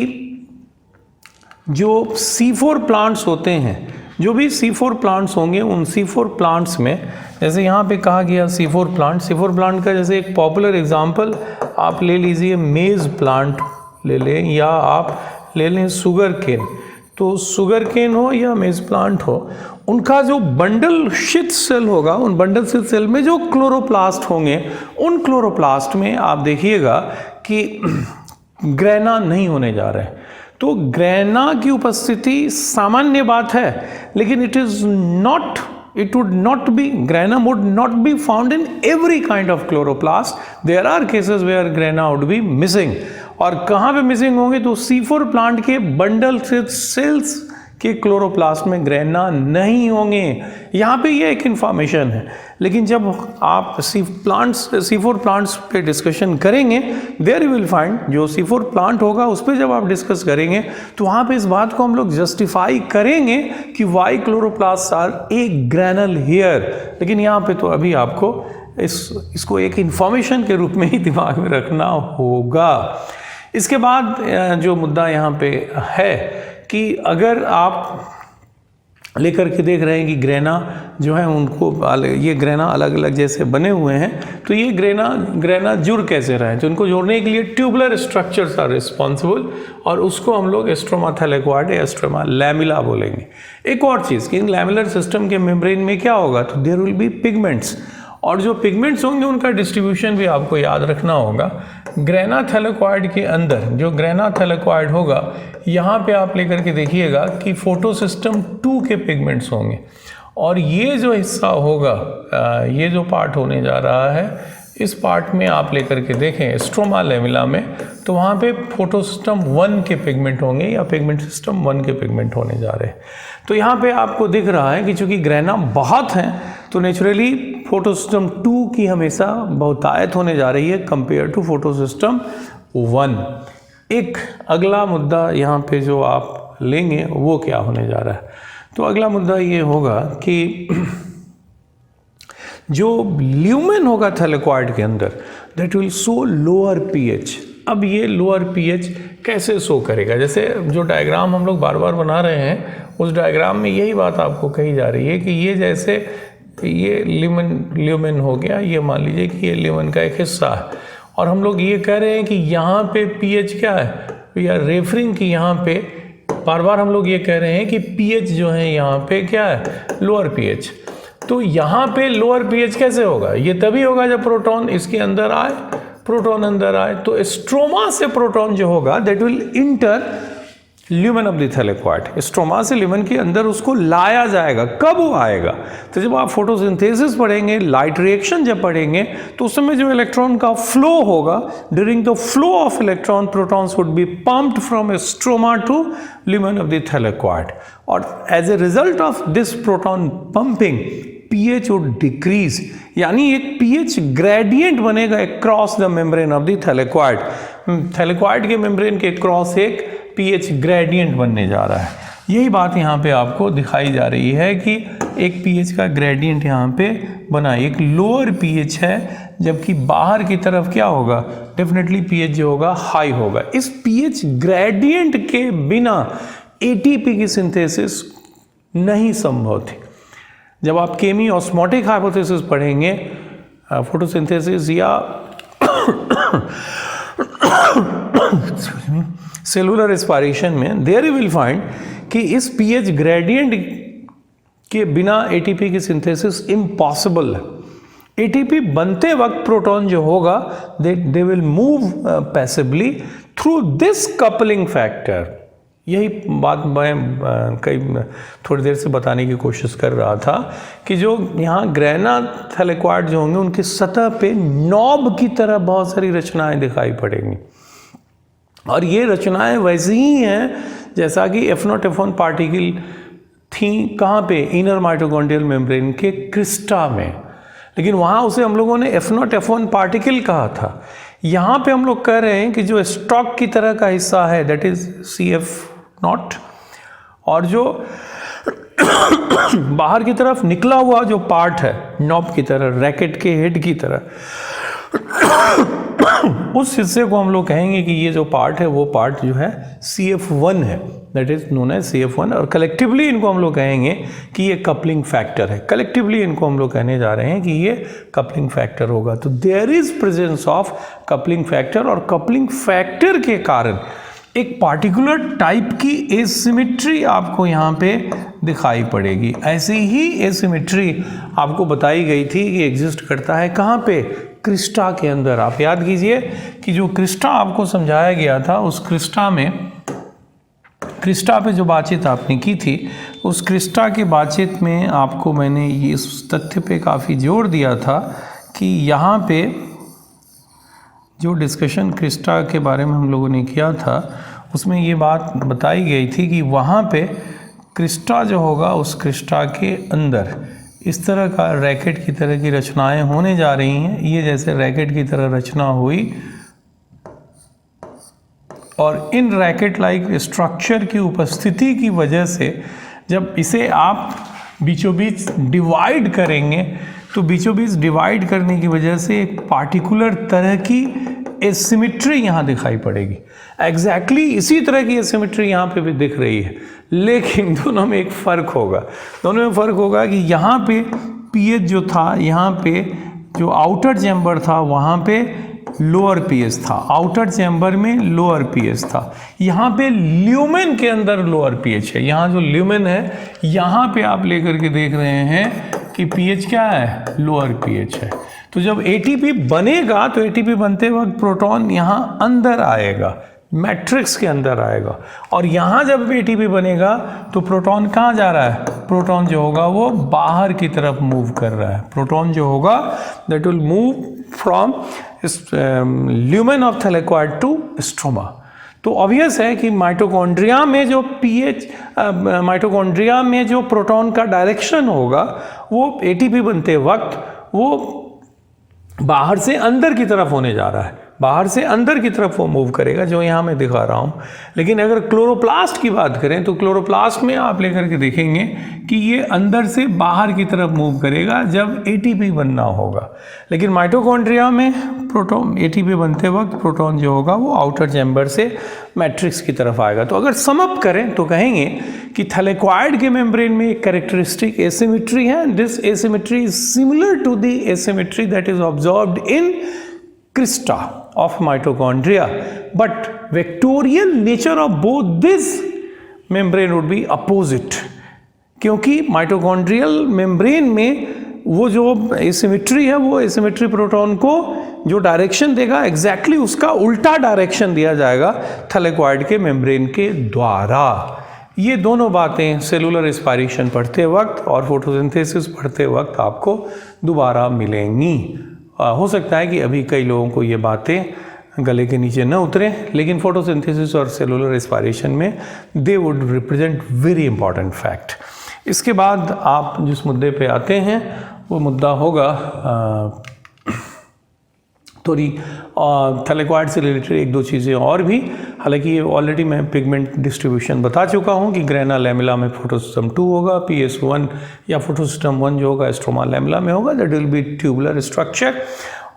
जो C4 प्लांट्स होते हैं, जो भी C4 प्लांट्स होंगे, उन C4 प्लांट्स में जैसे यहाँ पे कहा गया C4 प्लांट का जैसे एक पॉपुलर एग्जांपल आप ले लीजिए, मेज प्लांट ले लें या आप ले लें शुगर केन। तो शुगर केन हो या मेज प्लांट हो, उनका जो बंडल शीथ सेल होगा, उन बंडल शीथ सेल में जो क्लोरोप्लास्ट होंगे, उन क्लोरोप्लास्ट में आप देखिएगा कि ग्रेना नहीं होने जा रहे हैं। तो ग्रेना की उपस्थिति सामान्य बात है, लेकिन it would not be, grana would not be found in every kind of chloroplast. There are cases where grana would be missing. और कहाँ पे मिसिंग होंगे, तो C4 प्लांट के बंडल सेल्स के क्लोरोप्लास्ट में ग्रेना नहीं होंगे। यहाँ पे ये एक इन्फॉर्मेशन है, लेकिन जब आप C4 प्लांट्स पे डिस्कशन करेंगे, देयर यू विल फाइंड, जो C4 प्लांट होगा उस पर जब आप डिस्कस करेंगे तो वहाँ पे इस बात को हम लोग जस्टिफाई करेंगे कि why chloroplast are a granal here. लेकिन यहाँ पे तो अभी आपको इसको एक इन्फॉर्मेशन के रूप में ही दिमाग में रखना होगा। इसके बाद जो मुद्दा यहाँ पे है कि अगर आप लेकर के देख रहे हैं कि ग्रेना जो है उनको ये ग्रेना अलग अलग जैसे बने हुए हैं, तो ये ग्रेना जुड़ कैसे रहे हैं, तो उनको जोड़ने के लिए ट्यूबुलर स्ट्रक्चर्स आर रिस्पॉन्सिबल, और उसको हम लोग स्ट्रोमा थैलेक्वाइड या स्ट्रोमा लैमिला बोलेंगे। एक और चीज़ कि इन लैमिलर सिस्टम के मेम्ब्रेन में क्या होगा, तो देयर विल बी पिगमेंट्स, और जो पिगमेंट्स होंगे उनका डिस्ट्रीब्यूशन भी आपको याद रखना होगा। ग्रेना थैलेक्वाइड के अंदर जो ग्रेना थैलेक्वाइड होगा, यहाँ पे आप लेकर के देखिएगा कि फोटोसिस्टम 2 के पिगमेंट्स होंगे, और ये जो हिस्सा होगा, ये जो पार्ट होने जा रहा है, इस पार्ट में आप लेकर के देखें स्ट्रोमा लैमिला में, तो वहाँ पे फोटोसिस्टम 1 के पिगमेंट होंगे या पिगमेंट सिस्टम 1 के पिगमेंट होने जा रहे हैं। तो यहाँ पे आपको दिख रहा है कि चूँकि ग्रेना बहुत हैं, तो नेचुरली फोटोसिस्टम 2 की हमेशा बहुतायत होने जा रही है कंपेयर टू फोटोसिस्टम 1। एक अगला मुद्दा यहाँ पे जो आप लेंगे वो क्या होने जा रहा है, तो अगला मुद्दा ये होगा कि जो ल्यूमेन होगा थैलेक्वाइड के अंदर, that will show lower pH. अब ये लोअर पीएच कैसे शो करेगा, जैसे जो डायग्राम हम लोग बार बार बना रहे हैं, उस डायग्राम में यही बात आपको कही जा रही है कि ये जैसे ये ल्यूमेन हो गया, ये मान लीजिए कि ये ल्यूमेन का एक हिस्सा है, और हम लोग ये कह रहे हैं कि यहाँ पे पीएच क्या है, वी आर रेफरिंग कि यहाँ पे बार बार हम लोग ये कह रहे हैं कि पीएच जो है यहाँ पे क्या है, लोअर पीएच। तो यहाँ पे लोअर पीएच कैसे होगा, ये तभी होगा जब प्रोटॉन इसके अंदर आए, प्रोटॉन अंदर आए, तो स्ट्रोमा से प्रोटॉन जो होगा that will inter lumen of the thylakoid. Stroma से ल्यूमेन के अंदर उसको लाया जाएगा। कब वो आएगा, तो जब आप फोटोसिंथेसिस पढ़ेंगे, लाइट रिएक्शन जब पढ़ेंगे, तो उस समय जो इलेक्ट्रॉन का फ्लो होगा, during the flow of electron protons would be pumped from stroma to lumen of the thylakoid, और as a result of this proton pumping pH would decrease, यानी एक pH ग्रेडियंट बनेगा across the membrane of the thylakoid. Thylakoid के membrane के cross एक pH gradient बनने जा रहा है। यही बात यहाँ पे आपको दिखाई जा रही है कि एक pH का ग्रेडियंट यहाँ पे बना, एक लोअर pH है, जबकि बाहर की तरफ क्या होगा, डेफिनेटली pH जो होगा हाई होगा। इस pH ग्रेडियंट के बिना ATP की सिंथेसिस नहीं संभव थी। जब आप केमी ऑस्मोटिक हाइपोथेसिस पढ़ेंगे, फोटोसिंथेसिस या सेलुलर एस्पायरेशन में देयर यू विल फाइंड कि इस पीएच ग्रेडियंट के बिना एटीपी की सिंथेसिस इम्पॉसिबल है। एटीपी बनते वक्त प्रोटॉन जो होगा they will move passively through this coupling factor. यही बात मैं कई थोड़ी देर से बताने की कोशिश कर रहा था कि जो यहाँ ग्रेना थैलेक्वाइड जो होंगे उनकी सतह पे नॉब की तरह बहुत सारी रचनाएं दिखाई पड़ेंगी, और ये रचनाएं वैसी ही हैं जैसा कि F0 F1 पार्टिकल थी कहाँ पे, इनर माइटोकॉन्ड्रियल मेम्ब्रेन के क्रिस्टा में, लेकिन वहाँ उसे हम लोगों ने F0 F1 पार्टिकल कहा था। यहाँ पे हम लोग कह रहे हैं कि जो स्टॉक की तरह का हिस्सा है दैट इज CF0, और जो बाहर की तरफ निकला हुआ जो पार्ट है नॉब की तरह, रैकेट के हेड की तरह, उस हिस्से को हम लोग कहेंगे कि ये जो पार्ट है वो पार्ट जो है CF1 है, that is known as CF1, और कलेक्टिवली इनको हम लोग कहेंगे कि ये कपलिंग फैक्टर है। कलेक्टिवली इनको हम लोग कहने जा रहे हैं कि ये कपलिंग फैक्टर होगा। तो there is presence of coupling factor, और कपलिंग फैक्टर के कारण एक पार्टिकुलर टाइप की एसिमेट्री आपको यहाँ पे दिखाई पड़ेगी। ऐसी ही एसिमेट्री आपको बताई गई थी कि एग्जिस्ट करता है कहाँ पे, क्रिस्टा के अंदर। आप याद कीजिए कि जो क्रिस्टा आपको समझाया गया था, उस क्रिस्टा पे जो बातचीत आपने की थी, उस क्रिस्टा की बातचीत में आपको मैंने इस तथ्य पे काफ़ी जोर दिया था कि यहाँ पे जो डिस्कशन क्रिस्टा के बारे में हम लोगों ने किया था उसमें ये बात बताई गई थी कि वहाँ पे क्रिस्टा जो होगा उस क्रिस्टा के अंदर इस तरह का रैकेट की तरह की रचनाएं होने जा रही हैं। ये जैसे रैकेट की तरह रचना हुई, और इन रैकेट लाइक स्ट्रक्चर की उपस्थिति की वजह से जब इसे आप बीचों बीच डिवाइड करेंगे तो बीचों बीच डिवाइड करने की वजह से एक पार्टिकुलर तरह की एसिमेट्री यहाँ दिखाई पड़ेगी। एग्जैक्टली इसी तरह की एसिमेट्री यहाँ पे भी दिख रही है, लेकिन दोनों में एक फ़र्क होगा। दोनों में फ़र्क होगा कि यहाँ पे पीएच जो था, यहाँ पे जो आउटर चैम्बर था वहाँ पे लोअर पीएच था, आउटर चैम्बर में लोअर पीएच था। यहाँ पे ल्यूमेन के अंदर लोअर पीएच है। यहाँ जो ल्यूमेन है यहाँ पे आप लेकर के देख रहे हैं कि पीएच क्या है, लोअर पीएच है। तो जब एटीपी बनेगा तो एटीपी बनते वक्त प्रोटॉन यहाँ अंदर आएगा, मैट्रिक्स के अंदर आएगा, और यहाँ जब एटीपी बनेगा तो प्रोटॉन कहाँ जा रहा है, प्रोटॉन जो होगा वो बाहर की तरफ मूव कर रहा है। प्रोटॉन जो होगा that will move from lumen of thylakoid to stroma. तो ऑब्वियस है कि माइटोकॉन्ड्रिया में जो पीएच माइटोकॉन्ड्रिया में जो प्रोटॉन का डायरेक्शन होगा वो एटीपी बनते वक्त वो बाहर से अंदर की तरफ होने जा रहा है, बाहर से अंदर की तरफ वो मूव करेगा, जो यहाँ मैं दिखा रहा हूँ। लेकिन अगर क्लोरोप्लास्ट की बात करें तो क्लोरोप्लास्ट में आप लेकर के देखेंगे कि ये अंदर से बाहर की तरफ मूव करेगा जब एटीपी बनना होगा। लेकिन माइटोकॉन्ड्रिया में प्रोटॉन एटीपी बनते वक्त प्रोटॉन जो होगा वो आउटर चैम्बर से मैट्रिक्स की तरफ आएगा। तो अगर सम अप करें तो कहेंगे कि थैलेक्वाइड के मेम्ब्रेन में एक कैरेक्टरिस्टिक एसिमेट्री है। This asymmetry is similar to the asymmetry that is observed in crista of mitochondria, but vectorial nature of both this membrane would be opposite, क्योंकि माइटोकॉन्ड्रियल मेम्ब्रेन में वो जो एसिमेट्री है वो एसिमेट्री प्रोटॉन को जो direction देगा एग्जैक्टली उसका उल्टा डायरेक्शन दिया जाएगा थैलेक्वाइड के मेम्ब्रेन के द्वारा। ये दोनों बातें सेलुलर एस्पायरेशन पढ़ते वक्त और फोटोसिंथेसिस पढ़ते वक्त आपको दोबारा मिलेंगी। हो सकता है कि अभी कई लोगों को ये बातें गले के नीचे न उतरें, लेकिन फोटोसिंथेसिस और सेलुलर एस्पायरेशन में they would represent very important fact. इसके बाद आप जिस मुद्दे पे आते हैं वो मुद्दा होगा थोड़ी थैलेक्वाइड से रिलेटेड एक दो चीज़ें और भी। हालांकि ये ऑलरेडी मैं पिगमेंट डिस्ट्रीब्यूशन बता चुका हूँ कि ग्रेना लैमेला में फोटोसिस्टम 2 होगा, PS1 या फोटोसिस्टम 1 जो होगा स्ट्रोमा लैमेला में होगा, that will B tubular structure.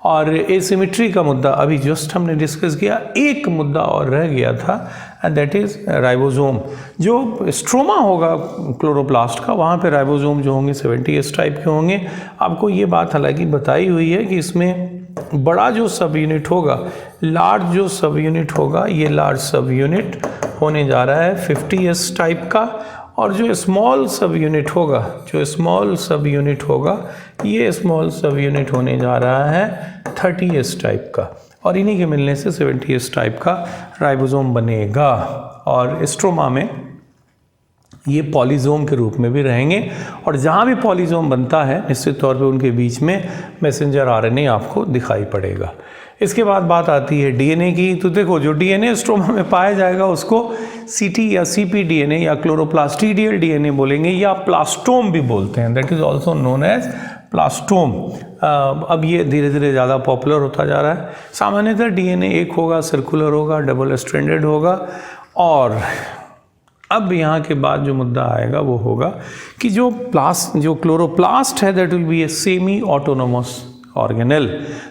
और एसिमेट्री का मुद्दा अभी जस्ट हमने डिस्कस किया। एक मुद्दा और रह गया था एंड दैट इज़ राइबोसोम। जो स्ट्रोमा होगा क्लोरोप्लास्ट का, वहाँ पे राइबोसोम जो होंगे 70S टाइप के होंगे। आपको ये बात हालांकि बताई हुई है कि इसमें बड़ा जो सब यूनिट होगा लार्ज जो सब यूनिट होगा, ये लार्ज सब यूनिट होने जा रहा है 50s टाइप का, और जो स्मॉल सब यूनिट होगा, जो स्मॉल सब यूनिट होगा, ये स्मॉल सब यूनिट होने जा रहा है 30s टाइप का, और इन्हीं के मिलने से 70s टाइप का राइबोसोम बनेगा। और स्ट्रोमा में ये पॉलीजोम के रूप में भी रहेंगे, और जहाँ भी पॉलीजोम बनता है निश्चित तौर पे उनके बीच में मैसेंजर आरएनए आपको दिखाई पड़ेगा। इसके बाद बात आती है डीएनए की। तो देखो, जो डीएनए स्ट्रोमा में पाया जाएगा उसको सीटी या सीपी डीएनए या क्लोरोप्लास्टिडियल डीएनए बोलेंगे, या प्लास्टोम भी बोलते हैं, that is also known as plastome. अब ये धीरे धीरे ज़्यादा पॉपुलर होता जा रहा है। सामान्यतः डीएनए एक होगा, सर्कुलर होगा, डबल स्ट्रैंडेड होगा। और अब यहाँ के बाद जो मुद्दा आएगा वो होगा कि जो क्लोरोप्लास्ट है that will B a semi autonomous organelle.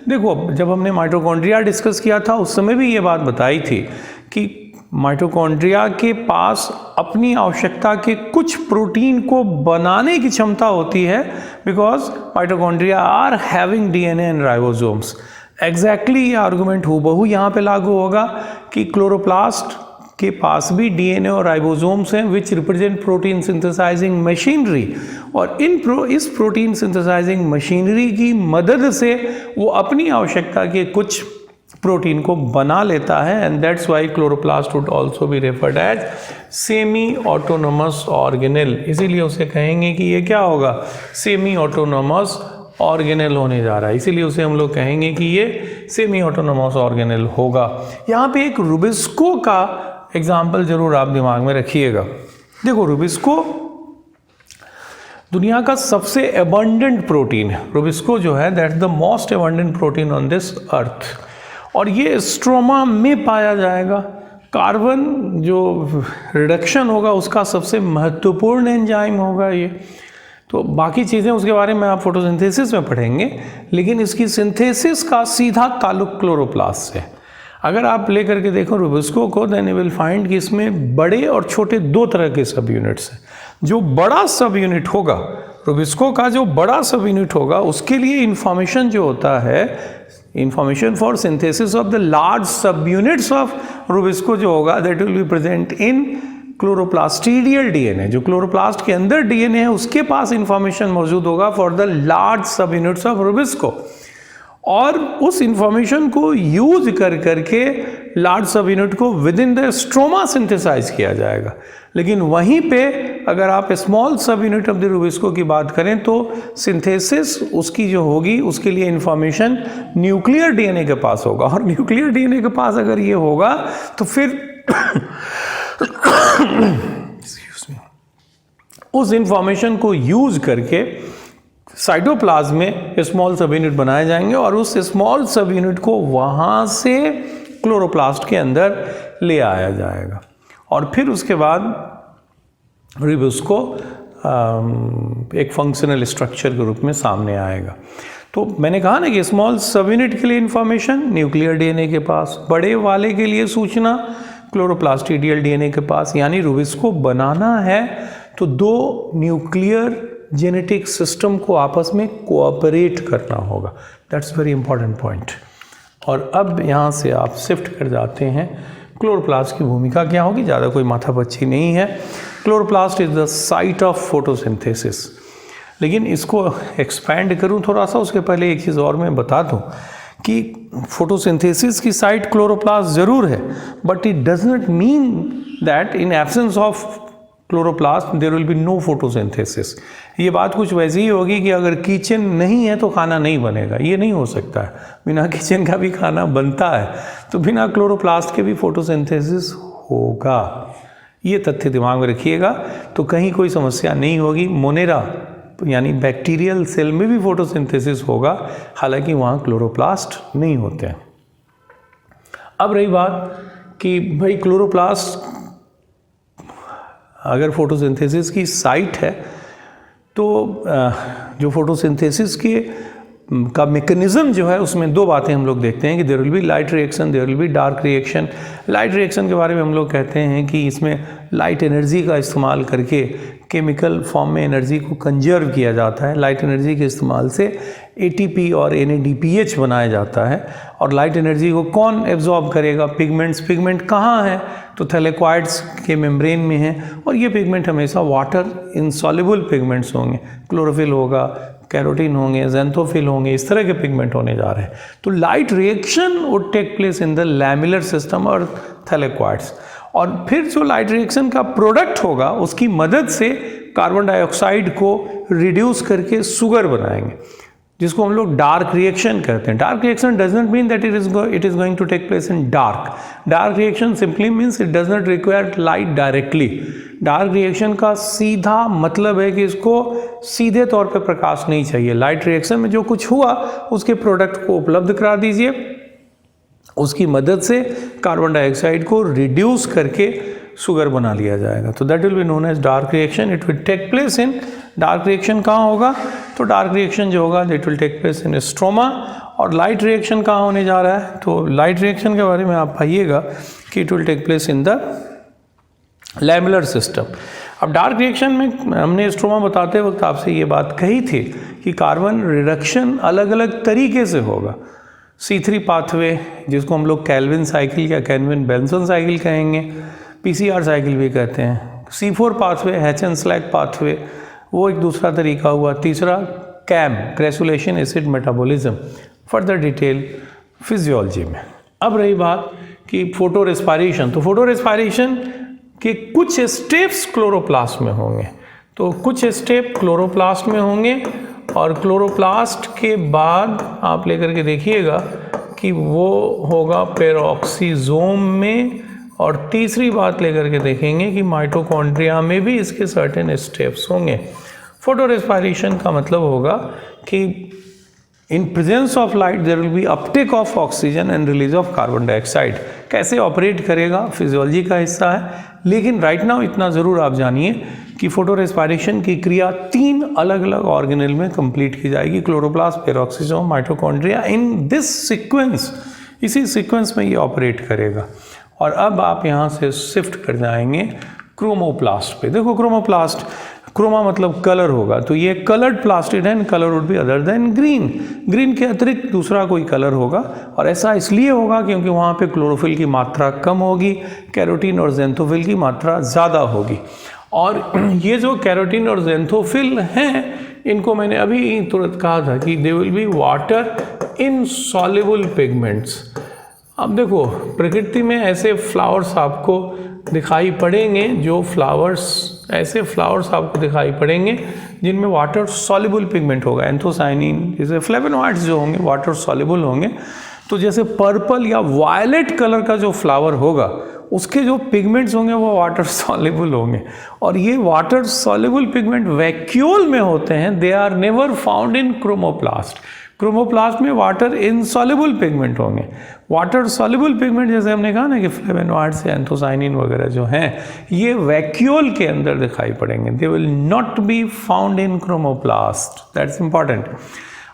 देखो, जब हमने माइटोकॉन्ड्रिया डिस्कस किया था उस समय भी ये बात बताई थी कि माइटोकॉन्ड्रिया के पास अपनी आवश्यकता के कुछ प्रोटीन को बनाने की क्षमता होती है, because mitochondria are having DNA and ribosomes. Exactly ये आर्गुमेंट हूबहू यहाँ पे लागू होगा कि क्लोरोप्लास्ट के पास भी डीएनए और राइबोसोम्स हैं which represent protein synthesising machinery, और इस प्रोटीन सिंथेसाइजिंग मशीनरी की मदद से वो अपनी आवश्यकता के कुछ प्रोटीन को बना लेता है, and that's why chloroplast would also be referred as semi autonomous organelle. इसीलिए उसे कहेंगे कि ये क्या होगा, सेमी ऑटोनोमस ऑर्गेनेल होने जा रहा है, इसीलिए उसे हम लोग कहेंगे कि ये सेमी ऑटोनोमस ऑर्गेनेल होगा। यहाँ पे एक रुबिस्को का एग्जाम्पल जरूर आप दिमाग में रखिएगा। देखो, रुबिस्को दुनिया का सबसे एबंडेंट प्रोटीन है। रुबिस्को जो है that's the most abundant protein on this earth, और ये स्ट्रोमा में पाया जाएगा। कार्बन जो रिडक्शन होगा उसका सबसे महत्वपूर्ण एंजाइम होगा ये। तो बाकी चीज़ें उसके बारे में आप फोटोसिंथेसिस में पढ़ेंगे, लेकिन इसकी सिंथेसिस का सीधा ताल्लुक क्लोरोप्लास्ट से। अगर आप लेकर के देखो रुबिस्को को, देन यू विल फाइंड कि इसमें बड़े और छोटे दो तरह के सब यूनिट्स हैं। जो बड़ा सब यूनिट होगा, रुबिस्को का जो बड़ा सब यूनिट होगा, उसके लिए इंफॉर्मेशन जो होता है, information for synthesis of the large subunits of rubisco जो होगा, that will be present in chloroplastidial DNA. जो क्लोरोप्लास्ट के अंदर डीएनए है उसके पास इंफॉर्मेशन मौजूद होगा for the large subunits of rubisco, और उस इंफॉर्मेशन को यूज करके लार्ज सब यूनिट को within the stroma synthesize किया जाएगा। लेकिन वहीं पे अगर आप स्मॉल सब यूनिट ऑफ द रुबिस्को की बात करें तो सिंथेसिस उसकी जो होगी उसके लिए इंफॉर्मेशन न्यूक्लियर डीएनए के पास होगा, और न्यूक्लियर डीएनए के पास अगर ये होगा तो फिर उस इंफॉर्मेशन को यूज करके साइटोप्लाज्म में स्मॉल सब यूनिट बनाए जाएंगे, और उस स्मॉल सब यूनिट को वहाँ से क्लोरोप्लास्ट के अंदर ले आया जाएगा, और फिर उसके बाद रुबिस्को एक फंक्शनल स्ट्रक्चर के रूप में सामने आएगा। तो मैंने कहा ना कि स्मॉल सब यूनिट के लिए इंफॉर्मेशन न्यूक्लियर डीएनए के पास, बड़े वाले के लिए सूचना क्लोरोप्लास्टिडियल डीएनए के पास। यानी रुबिस्को बनाना है तो दो न्यूक्लियर जेनेटिक सिस्टम को आपस में कोऑपरेट करना होगा। That's very important point. और अब यहाँ से आप शिफ्ट कर जाते हैं, क्लोरोप्लास्ट की भूमिका क्या होगी, ज़्यादा कोई माथापच्ची नहीं है। Chloroplast is the site of photosynthesis. लेकिन इसको एक्सपैंड करूँ थोड़ा सा, उसके पहले एक चीज़ और मैं बता दूँ कि फोटोसिंथेसिस की साइट क्लोरोप्लास्ट ज़रूर है, but it does not mean that in absence of chloroplast there will be no photosynthesis. ये बात कुछ वैसी ही होगी कि अगर किचन नहीं है तो खाना नहीं बनेगा, ये नहीं हो सकता है। बिना किचन का भी खाना बनता है, तो बिना क्लोरोप्लास्ट के भी फोटोसिंथेसिस होगा। ये तथ्य दिमाग में रखिएगा, तो कहीं कोई समस्या नहीं होगी। मोनेरा यानी बैक्टीरियल सेल में भी फोटोसिंथेसिस होगा, हालांकि वहाँ क्लोरोप्लास्ट नहीं होते हैं। अब रही बात कि भाई क्लोरोप्लास्ट अगर फोटोसिंथेसिस की साइट है तो जो फोटोसिंथेसिस के का मैकेनिज्म जो है उसमें दो बातें हम लोग देखते हैं कि there will be light reaction, there will be dark reaction. Light reaction के बारे में हम लोग कहते हैं कि इसमें लाइट एनर्जी का इस्तेमाल करके केमिकल फॉर्म में एनर्जी को कंजर्व किया जाता है। लाइट एनर्जी के इस्तेमाल से ATP और NADPH बनाया जाता है। और लाइट एनर्जी को कौन एब्जॉर्ब करेगा? पिगमेंट्स। पिगमेंट कहाँ है? तो थैलेक्वाइड्स के मेम्ब्रेन में हैं, और ये पिगमेंट हमेशा वाटर इनसॉल्युबल पिगमेंट्स होंगे। क्लोरोफिल होगा, कैरोटीन होंगे, ज़ैंथोफिल होंगे, इस तरह के पिगमेंट होने जा रहे हैं। तो light reaction would take place in the lamellar system और थैलेक्वाइड्स। और फिर जो लाइट रिएक्शन का प्रोडक्ट होगा उसकी मदद से कार्बन डाइऑक्साइड को रिड्यूस करके शुगर बनाएंगे, जिसको हम लोग डार्क रिएक्शन कहते हैं। Dark reaction does not mean that it is going to take place in dark. Dark reaction simply means it does not require light directly. Dark reaction का सीधा मतलब है कि इसको सीधे तौर पे प्रकाश नहीं चाहिए। लाइट रिएक्शन में जो कुछ हुआ उसके प्रोडक्ट को उपलब्ध करा दीजिए, उसकी मदद से कार्बन डाइऑक्साइड को रिड्यूस करके शुगर बना लिया जाएगा। तो that will be known as dark reaction. It will take place in, dark reaction कहाँ होगा? तो डार्क रिएक्शन जो होगा it will take place in stroma. और लाइट रिएक्शन कहाँ होने जा रहा है? तो लाइट रिएक्शन के बारे में आप पाइएगा कि it will take place in the lamellar system. अब डार्क रिएक्शन में हमने स्ट्रोमा बताते वक्त आपसे ये बात कही थी कि कार्बन रिडक्शन अलग अलग तरीके से होगा। C3 पाथवे, जिसको हम लोग कैल्विन साइकिल या कैल्विन बेंसन साइकिल कहेंगे, PCR साइकिल भी कहते हैं। C4 पाथवे, हैचन स्लैग पाथवे, वो एक दूसरा तरीका हुआ। तीसरा CAM, crassulacean acid metabolism, further detail physiology में। अब रही बात कि फोटो रेस्पायरेशन, तो फोटो रेस्पायरेशन के कुछ स्टेप्स क्लोरोप्लास्ट में होंगे। तो कुछ स्टेप क्लोरोप्लास्ट में होंगे, और क्लोरोप्लास्ट के बाद आप लेकर के देखिएगा कि वो होगा पेरोक्सीजोम में। और तीसरी बात लेकर के देखेंगे कि माइटोकॉन्ड्रिया में भी इसके सर्टेन स्टेप्स होंगे। फोटो रेस्पायरेशन का मतलब होगा कि in presence of light there will be uptake of oxygen and release of carbon dioxide. कैसे ऑपरेट करेगा फिजियोलॉजी का हिस्सा है, लेकिन राइट नाउ इतना ज़रूर आप जानिए कि फोटो रेस्पायरेशन की क्रिया 3 अलग अलग ऑर्गेनेल में कंप्लीट की जाएगी। Chloroplast, peroxisome, mitochondria, in this sequence, इसी सीक्वेंस में ये ऑपरेट करेगा। और अब आप यहाँ से शिफ्ट कर जाएंगे क्रोमोप्लास्ट पे। देखो क्रोमोप्लास्ट, क्रोमा मतलब कलर होगा, तो ये कलर्ड प्लास्टिड है and colour would be other than green. Green के अतिरिक्त दूसरा कोई कलर होगा, और ऐसा इसलिए होगा क्योंकि वहाँ पे क्लोरोफिल की मात्रा कम होगी, कैरोटीन और ज़ैंथोफिल की मात्रा ज़्यादा होगी। और ये जो कैरोटीन और ज़ैंथोफिल हैं, इनको मैंने अभी तुरंत कहा था कि they will be water insoluble pigments. अब देखो प्रकृति में ऐसे फ्लावर्स आपको दिखाई पड़ेंगे, जो फ्लावर्स, ऐसे फ्लावर्स आपको दिखाई पड़ेंगे जिनमें वाटर सॉल्युबल पिगमेंट होगा। एंथोसाइनिन जैसे फ्लेवोनॉइड्स जो होंगे वाटर सॉल्युबल होंगे। तो जैसे पर्पल या वायलेट कलर का जो फ्लावर होगा उसके जो पिगमेंट्स होंगे वो वाटर सॉल्युबल होंगे। और ये वाटर सॉल्युबल पिगमेंट वैक्यूल में होते हैं, they are never found in chromoplast. Chromoplast में वाटर इनसॉल्युबल पिगमेंट होंगे। वाटर सॉल्युबल पिगमेंट जैसे हमने कहा ना कि फ्लेवोनॉइड्स या एंथोसाइनिन वगैरह जो हैं, ये वैक्यूल के अंदर दिखाई पड़ेंगे। दे will not be found in chromoplast, that's important.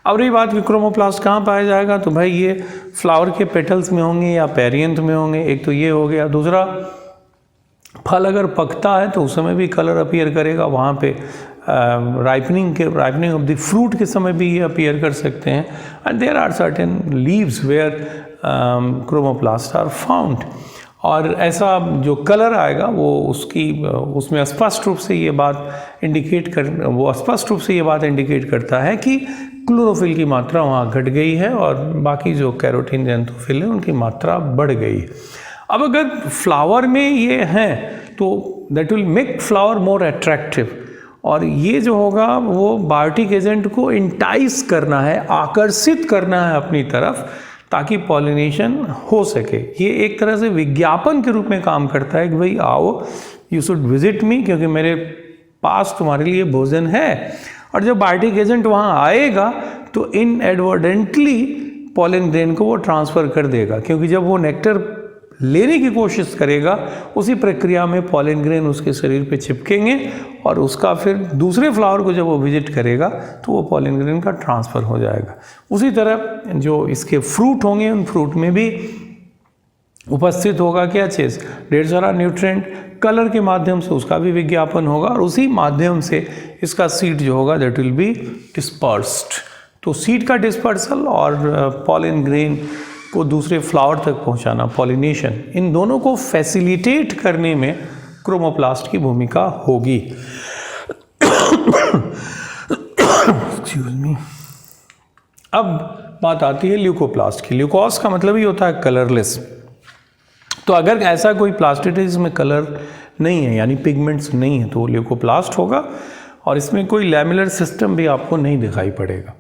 अब रही बात कि क्रोमोप्लास्ट कहाँ पाया जाएगा, तो भाई ये फ्लावर के पेटल्स में होंगे या पेरियंथ में होंगे, एक तो ये हो गया। दूसरा, फल अगर पकता है तो उस समय भी कलर अपीयर करेगा, वहाँ पे राइपनिंग ऑफ द फ्रूट के समय भी ये अपीयर कर सकते हैं। And there are certain leaves where chromoplast are found. और ऐसा जो कलर आएगा वो उसमें स्पष्ट रूप से ये बात इंडिकेट करता है कि क्लोरोफिल की मात्रा वहाँ घट गई है और बाकी जो कैरोटीन ज़ैंथोफिल है उनकी मात्रा बढ़ गई है। अब अगर फ्लावर में ये हैं तो that will make flower more attractive, और ये जो होगा वो बायोटिक एजेंट को इंटाइस करना है, आकर्षित करना है अपनी तरफ, ताकि पॉलिनेशन हो सके। ये एक तरह से विज्ञापन के रूप में काम करता है कि भाई आओ, यू शुड विजिट मी, क्योंकि मेरे पास तुम्हारे लिए भोजन है। और जब बायोटिक एजेंट वहाँ आएगा तो इनएडवर्डेंटली पॉलन ग्रेन को वो ट्रांसफ़र कर देगा, क्योंकि जब वो नेक्टर लेने की कोशिश करेगा, उसी प्रक्रिया में पॉलन ग्रेन उसके शरीर पे चिपकेंगे और उसका फिर दूसरे फ्लावर को जब वो विजिट करेगा तो वो पॉलन ग्रेन का ट्रांसफ़र हो जाएगा। उसी तरह जो इसके फ्रूट होंगे, उन फ्रूट में भी उपस्थित होगा क्या चीज़, ढेर सारा न्यूट्रिएंट, कलर के माध्यम से उसका भी विज्ञापन होगा और उसी माध्यम से इसका सीड जो होगा दैट विल बी डिस्पर्स्ड। तो सीड का डिस्पर्सल और पॉलन ग्रेन को दूसरे फ्लावर तक पहुंचाना, पॉलिनेशन, इन दोनों को फैसिलिटेट करने में क्रोमोप्लास्ट की भूमिका होगी। Excuse me. अब बात आती है ल्यूकोप्लास्ट की। ल्यूकोस का मतलब ही होता है कलरलेस। तो अगर ऐसा कोई प्लास्टिड है जिसमें कलर नहीं है, यानी पिगमेंट्स नहीं है, तो वो ल्यूकोप्लास्ट होगा और इसमें कोई लैमिलर सिस्टम भी आपको नहीं दिखाई पड़ेगा।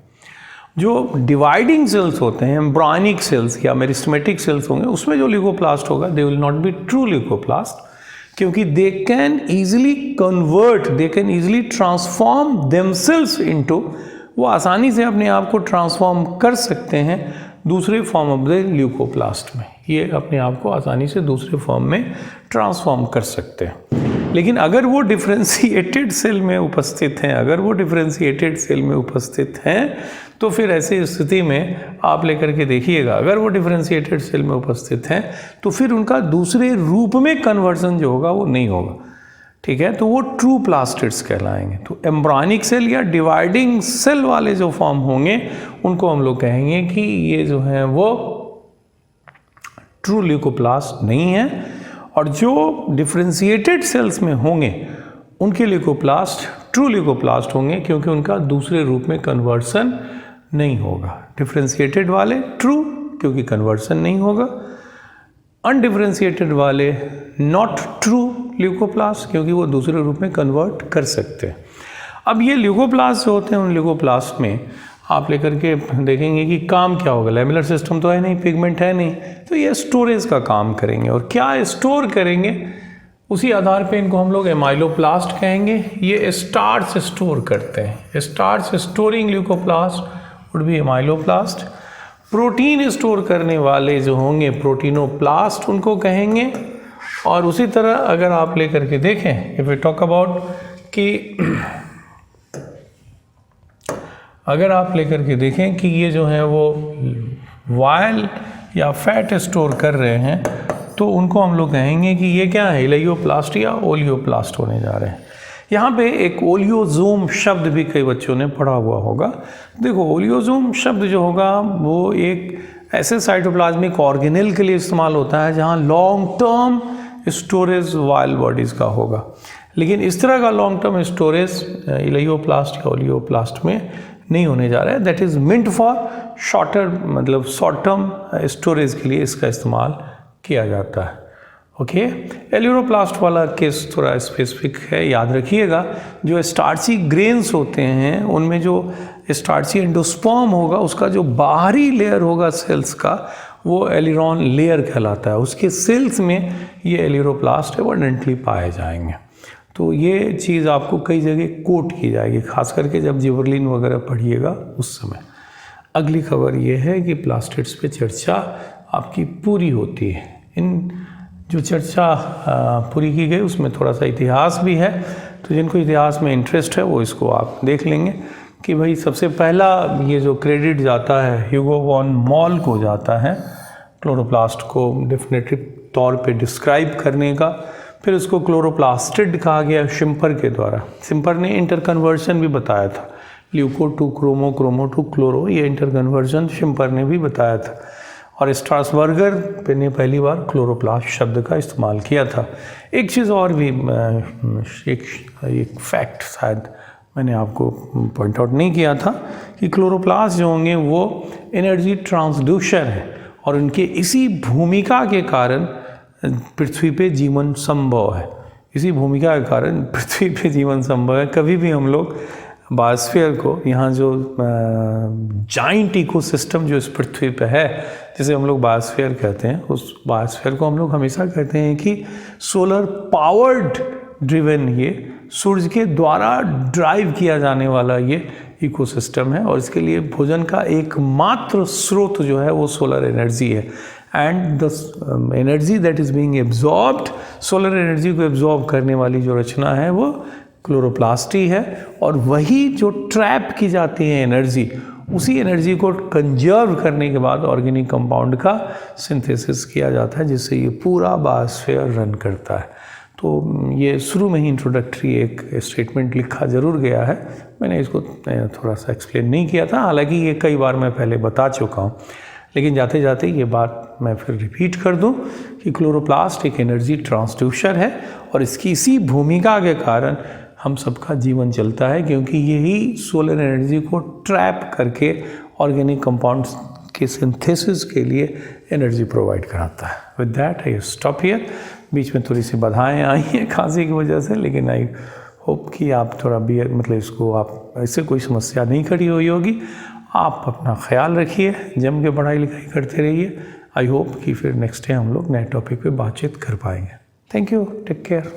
जो डिवाइडिंग सेल्स होते हैं, एम्ब्रायनिक सेल्स या मेरिस्टेमेटिक सेल्स होंगे, उसमें जो ल्यूकोप्लास्ट होगा they will not be true leucoplast, क्योंकि they can easily convert, they can easily transform themselves into, वो आसानी से अपने आप को ट्रांसफॉर्म कर सकते हैं दूसरे फॉर्म ऑफ द ल्यूकोप्लास्ट में। ये अपने आप को आसानी से दूसरे फॉर्म में ट्रांसफॉर्म कर सकते हैं। लेकिन अगर वो डिफ्रेंशिएटेड सेल में उपस्थित हैं, अगर वो डिफ्रेंशिएटेड सेल में उपस्थित हैं, तो फिर ऐसी स्थिति में आप लेकर के देखिएगा, अगर वो डिफ्रेंशिएटेड सेल में उपस्थित हैं तो फिर उनका दूसरे रूप में कन्वर्जन जो होगा वो नहीं होगा, ठीक है। तो वो ट्रू प्लास्टिड्स कहलाएंगे। तो एम्ब्रायनिक सेल या डिवाइडिंग सेल वाले जो फॉर्म होंगे उनको हम लोग कहेंगे कि ये जो हैं वो ट्रू ल्यूकोप्लास्ट नहीं है, और जो डिफ्रेंशिएटेड सेल्स में होंगे उनके ल्यूकोप्लास्ट ट्रू ल्यूकोप्लास्ट होंगे, क्योंकि उनका दूसरे रूप में कन्वर्सन नहीं होगा। डिफ्रेंशिएटेड वाले ट्रू, क्योंकि कन्वर्सन नहीं होगा, अनडिफ्रेंशिएटेड वाले नॉट ट्रू ल्यूकोप्लास्ट, क्योंकि वो दूसरे रूप में कन्वर्ट कर सकते हैं। अब ये ल्यूकोप्लास्ट जो होते हैं, उन ल्यूकोप्लास्ट में आप लेकर के देखेंगे कि काम क्या होगा। लैमिलर सिस्टम तो है नहीं, पिगमेंट है नहीं, तो ये स्टोरेज का काम करेंगे। और क्या स्टोर करेंगे, उसी आधार पे इनको हम लोग एमाइलोप्लास्ट कहेंगे। ये स्टार्च स्टोर करते हैं। Starch storing leucoplast would be amyloplast. Protein store करने वाले जो होंगे प्रोटीनोप्लास्ट उनको कहेंगे। और उसी तरह अगर आप लेकर के देखें, इफ वी टॉक अबाउट कि अगर आप लेकर के देखें कि ये जो है वो वायल या फैट स्टोर कर रहे हैं, तो उनको हम लोग कहेंगे कि ये क्या है, इलाइयोप्लास्ट या ओलियोप्लास्ट होने जा रहे हैं। यहाँ पे एक ओलियोजोम शब्द भी कई बच्चों ने पढ़ा हुआ होगा। देखो, ओलियोजोम शब्द जो होगा वो एक ऐसे साइटोप्लाज्मिक ऑर्गेनेल के लिए इस्तेमाल होता है जहाँ long term storage oil bodies का होगा। लेकिन इस तरह का लॉन्ग टर्म स्टोरेज इलाइयोप्लास्ट या ओलियोप्लास्ट में नहीं होने जा रहा है। That is mint for shorter, मतलब शॉर्ट टर्म स्टोरेज के लिए इसका इस्तेमाल किया जाता है। ओके, एल्यूरोप्लास्ट वाला केस थोड़ा स्पेसिफिक है, याद रखिएगा। जो स्टार्ची ग्रेन्स होते हैं उनमें जो स्टार्ची एंडोस्पर्म होगा, उसका जो बाहरी लेयर होगा सेल्स का, वो एलिरॉन लेयर कहलाता है। उसके सेल्स में ये एल्यूरोप्लास्ट एबंडेंटली पाए जाएंगे। तो ये चीज़ आपको कई जगह कोट की जाएगी, खास करके जब जिबरलिन वगैरह पढ़िएगा उस समय। अगली खबर ये है कि प्लास्टिड्स पे चर्चा आपकी पूरी होती है। इन जो चर्चा पूरी की गई उसमें थोड़ा सा इतिहास भी है, तो जिनको इतिहास में इंटरेस्ट है वो इसको आप देख लेंगे कि भाई सबसे पहला ये जो क्रेडिट जाता है ह्यूगो वॉन मॉल को जाता है क्लोरोप्लास्ट को डेफिनेटिव तौर पे डिस्क्राइब करने का। फिर उसको क्लोरोप्लास्टिड कहा गया शिम्पर के द्वारा। शिम्पर ने इंटरकन्वर्जन भी बताया था, leuco to chromo, chromo to chloro, ये इंटरकन्वर्जन शिम्पर ने भी बताया था। और स्ट्रासबर्गर ने पहली बार क्लोरोप्लास्ट शब्द का इस्तेमाल किया था। एक चीज़ और भी, एक फैक्ट शायद मैंने आपको पॉइंट आउट नहीं किया था कि क्लोरोप्लास्ट जो होंगे वो एनर्जी ट्रांसड्यूसर है, और उनके इसी भूमिका के कारण पृथ्वी पे जीवन संभव है। इसी भूमिका के कारण पृथ्वी पे जीवन संभव है। कभी भी हम लोग बायोस्फीयर को, यहाँ जो जाइंट इकोसिस्टम जो इस पृथ्वी पे है, जिसे हम लोग बायोस्फीयर कहते हैं, उस बायोस्फीयर को हम लोग हमेशा कहते हैं कि सोलर पावर्ड ड्रिवन, ये सूरज के द्वारा ड्राइव किया जाने वाला ये इकोसिस्टम है। और इसके लिए भोजन का एकमात्र स्रोत जो है वो सोलर एनर्जी है। And the energy that is being absorbed, solar energy को एब्जॉर्ब करने वाली जो रचना है वो क्लोरोप्लास्ट ही है, और वही जो ट्रैप की जाती है एनर्जी, उसी एनर्जी को कंजर्व करने के बाद ऑर्गेनिक कंपाउंड का सिंथेसिस किया जाता है, जिससे ये पूरा बायोस्फीयर रन करता है। तो ये शुरू में ही इंट्रोडक्टरी एक स्टेटमेंट लिखा ज़रूर गया है, मैंने इसको थोड़ा सा एक्सप्लेन नहीं किया था, हालांकि ये कई बार मैं पहले बता चुका हूँ, लेकिन जाते जाते ये बात मैं फिर रिपीट कर दूं कि क्लोरोप्लास्ट एक एनर्जी ट्रांसड्यूसर है, और इसकी इसी भूमिका के कारण हम सबका जीवन चलता है, क्योंकि यही सोलर एनर्जी को ट्रैप करके ऑर्गेनिक कंपाउंड्स के सिंथेसिस के लिए एनर्जी प्रोवाइड कराता है। With that I stop here. बीच में थोड़ी सी बाधाएं आई हैं खांसी की वजह से, लेकिन आई होप कि आप थोड़ा मतलब इसको आप ऐसे कोई समस्या नहीं खड़ी हुई होगी। आप अपना ख्याल रखिए, जम के पढ़ाई लिखाई करते रहिए। आई होप कि फिर नेक्स्ट डे हम लोग नए टॉपिक पे बातचीत कर पाएंगे। Thank you, take care.